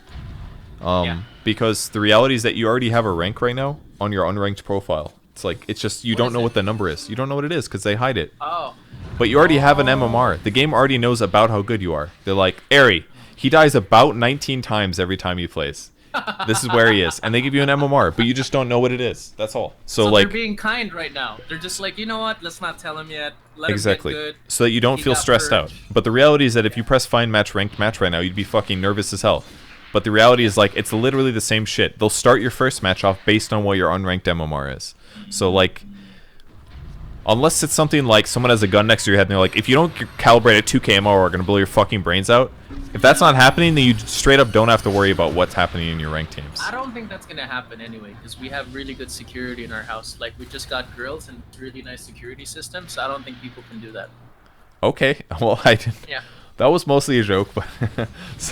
Because the reality is that you already have a rank right now on your unranked profile. It's like, it's just, you don't know what the number is. You don't know what it is because they hide it. Oh. But you already have an MMR. The game already knows about how good you are. They're like, Ari, he dies about 19 times every time he plays. This is where he is. And they give you an MMR, but you just don't know what it is. That's all. So like, they're being kind right now. They're just like, you know what? Let's not tell him yet. Let exactly. him get good. So that you don't feel stressed out. But the reality is that if you press find match ranked match right now, you'd be fucking nervous as hell. But the reality is, like, it's literally the same shit. They'll start your first match off based on what your unranked MMR is. So, like, unless it's something like someone has a gun next to your head and they're like, if you don't calibrate at 2k MMR, we're going to blow your fucking brains out. If that's not happening, then you straight up don't have to worry about what's happening in your ranked teams. I don't think that's going to happen anyway, because we have really good security in our house. Like, we just got grills and really nice security system, so I don't think people can do that. Okay. Well, I didn't. Yeah. That was mostly a joke, but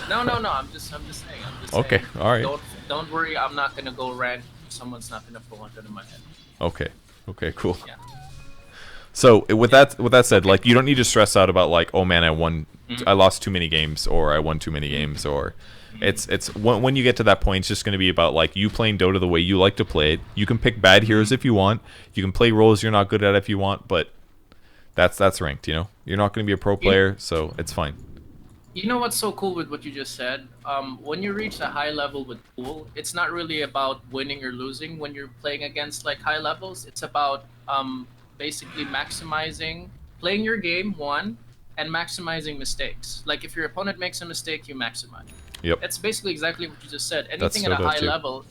No. I'm just saying. Okay, all right. Don't worry. I'm not gonna go rant. Someone's not gonna put one gun in my head. Okay, cool. Yeah. So with that said, like, you don't need to stress out about like, oh man, I lost too many games, or I won too many games, or it's when you get to that point, it's just gonna be about like you playing Dota the way you like to play it. You can pick bad heroes if you want. You can play roles you're not good at if you want, but that's ranked, you know? You're not going to be a pro player, so it's fine. You know what's so cool with what you just said? When you reach a high level with pool, it's not really about winning or losing when you're playing against like high levels. It's about basically maximizing, playing your game, one, and maximizing mistakes. Like if your opponent makes a mistake, you maximize. Yep. It's basically exactly what you just said. That's Anything at a Dota high too. level,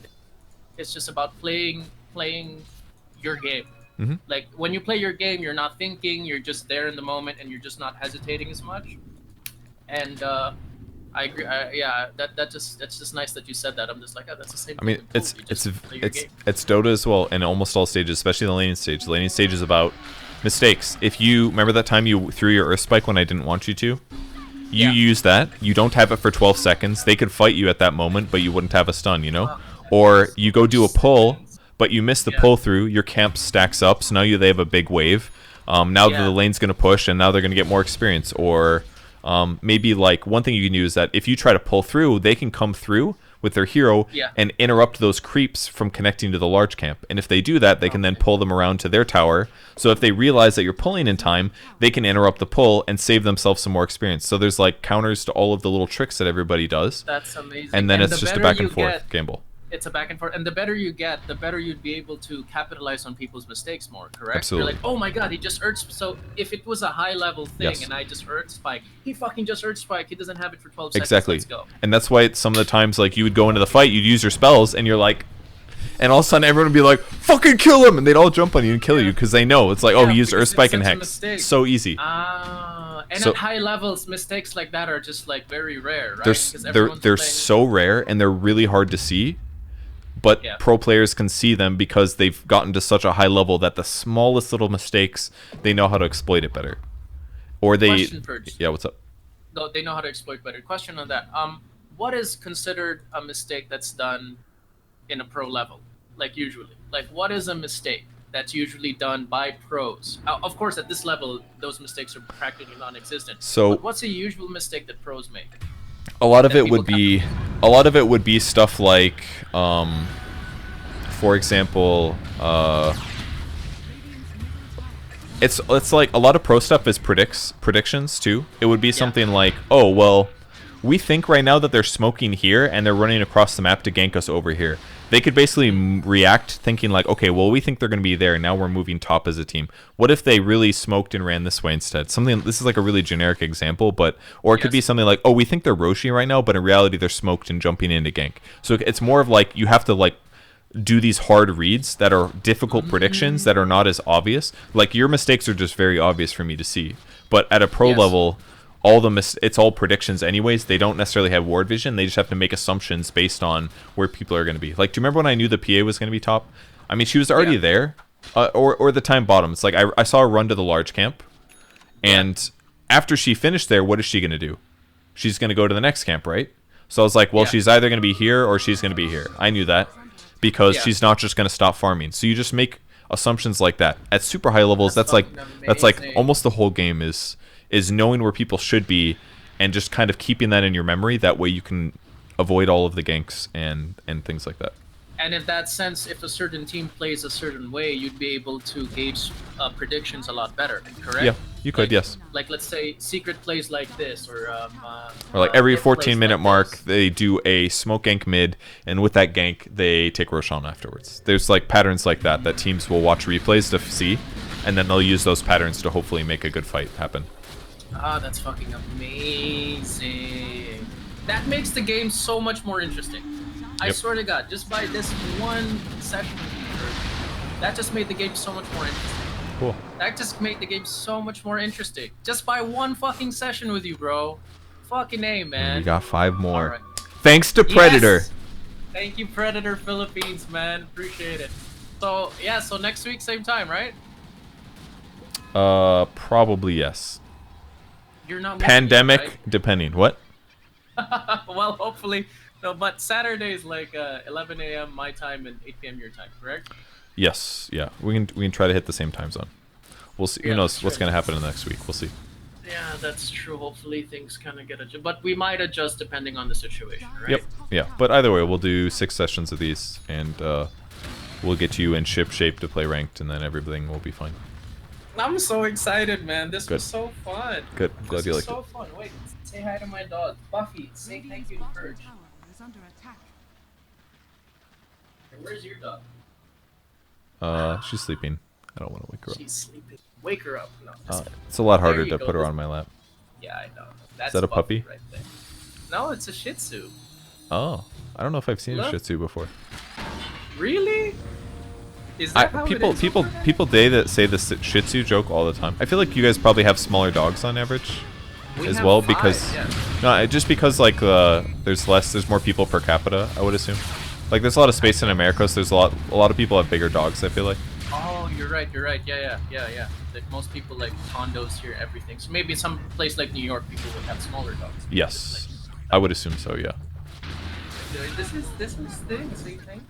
it's just about playing your game. Mm-hmm. Like when you play your game, you're not thinking, you're just there in the moment, and you're just not hesitating as much. And I agree. Yeah, that's just nice that you said that. I'm just like, oh, that's the same. I mean, thing. Cool. it's Dota as well, in almost all stages, especially the laning stage. The laning stage is about mistakes. If you remember that time you threw your Earth Spike when I didn't want you to, you use that. You don't have it for 12 seconds. They could fight you at that moment, but you wouldn't have a stun, you know? Or you go do a pull, but you miss the pull through. Your camp stacks up, so now they have a big wave. Now the lane's going to push, and now they're going to get more experience. Or maybe like one thing you can do is that if you try to pull through, they can come through with their hero and interrupt those creeps from connecting to the large camp. And if they do that, they can then pull them around to their tower. So if they realize that you're pulling in time, they can interrupt the pull and save themselves some more experience. So there's like counters to all of the little tricks that everybody does. That's amazing. And then it's just a back and forth gamble. It's a back and forth, and the better you get, the better you'd be able to capitalize on people's mistakes more, correct? Absolutely. You're like, oh my god, he just Earth. So if it was a high level thing and I just Earth Spike, he fucking just Earth Spike. He doesn't have it for 12 seconds. Exactly. Let's go. And that's why some of the times, like, you would go into the fight, you'd use your spells, and you're like, and all of a sudden everyone would be like, fucking kill him, and they'd all jump on you and kill you because they know it's like, oh, he used Earth Spike and Hex. So easy. And at high levels, mistakes like that are just like very rare, right? They're so rare and they're really hard to see. But pro players can see them because they've gotten to such a high level that the smallest little mistakes, they know how to exploit it better. Or they... Yeah, what's up? No, they know how to exploit better. Question on that. What is considered a mistake that's done in a pro level? Like usually. Like what is a mistake that's usually done by pros? Of course, at this level, those mistakes are practically non-existent. So, but what's a usual mistake that pros make? A lot of it would be stuff like, for example, it's like a lot of pro stuff is predictions too. It would be something like, oh well, we think right now that they're smoking here and they're running across the map to gank us over here. They could basically react thinking like, okay, well, we think they're going to be there. Now we're moving top as a team. What if they really smoked and ran this way instead? This is like a really generic example, or it could be something like, oh, we think they're Roshi right now, but in reality they're smoked and jumping into gank. So it's more of like you have to like do these hard reads that are difficult predictions that are not as obvious. Like your mistakes are just very obvious for me to see. But at a pro level, it's all predictions anyways. They don't necessarily have ward vision. They just have to make assumptions based on where people are going to be. Like, do you remember when I knew the PA was going to be top? I mean, she was already there, or the time bottom. It's like I saw her run to the large camp, and after she finished there, what is she going to do? She's going to go to the next camp, right? So I was like, well, she's either going to be here or she's going to be here. I knew that because she's not just going to stop farming. So you just make assumptions like that. At super high levels, that's like almost the whole game is knowing where people should be and just kind of keeping that in your memory. That way you can avoid all of the ganks and things like that. And in that sense, if a certain team plays a certain way, you'd be able to gauge predictions a lot better, correct? Yeah, you could, yes. Like, let's say Secret plays like this, or like every 14-minute mark, they do a smoke gank mid, and with that gank, they take Roshan afterwards. There's like patterns like that teams will watch replays to see, and then they'll use those patterns to hopefully make a good fight happen. Ah, that's fucking amazing. That makes the game so much more interesting. I swear to God, just by this one session, that just made the game so much more interesting. Cool. That just made the game so much more interesting. Just by one fucking session with you, bro. Fucking A, man. We got 5 more. Right. Thanks to Predator. Yes. Thank you, Predator Philippines, man. Appreciate it. So, yeah, so next week, same time, right? Probably yes. You're not pandemic, right? Depending. What? Well, hopefully. No, but Saturday is like 11 a.m. my time and 8 p.m. your time, correct? Yes, yeah. We can try to hit the same time zone. We'll see. Who knows what's going to happen in the next week? We'll see. Yeah, that's true. Hopefully things kind of get adjusted. But we might adjust depending on the situation, right? Yep, yeah. But either way, we'll do 6 sessions of these, and we'll get you in ship shape to play ranked, and then everything will be fine. I'm so excited, man. This was so fun. Good. I'm glad you liked it. This was so fun. Wait, say hi to my dog. Buffy, say thank you to Purge. Where's your dog? She's sleeping. I don't want to wake her up. She's sleeping. Wake her up. No. It's a lot There harder you to go. put her on my lap. Yeah, I know. That's that a Buffy puppy? right there. No, it's a Shih Tzu. Oh, I don't know if I've seen a Look. Shih Tzu before. Really? Is that how people it is over there? that say the Shih Tzu joke all the time. I feel like you guys probably have smaller dogs on average, We as have well 5, because yeah. no, just because like there's more people per capita. I would assume. Like there's a lot of space in America, so there's a lot of people have bigger dogs. I feel like. Oh, you're right. Yeah. Like most people like condos here, everything. So maybe some place like New York, people would have smaller dogs. Yes, I would assume so. Yeah. This is the same thing.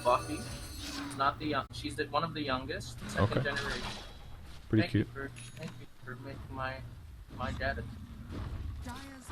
Buffy. She's not the young. She's one of the youngest, second Okay. generation. Pretty cute. Thank you for making my dad. Dire's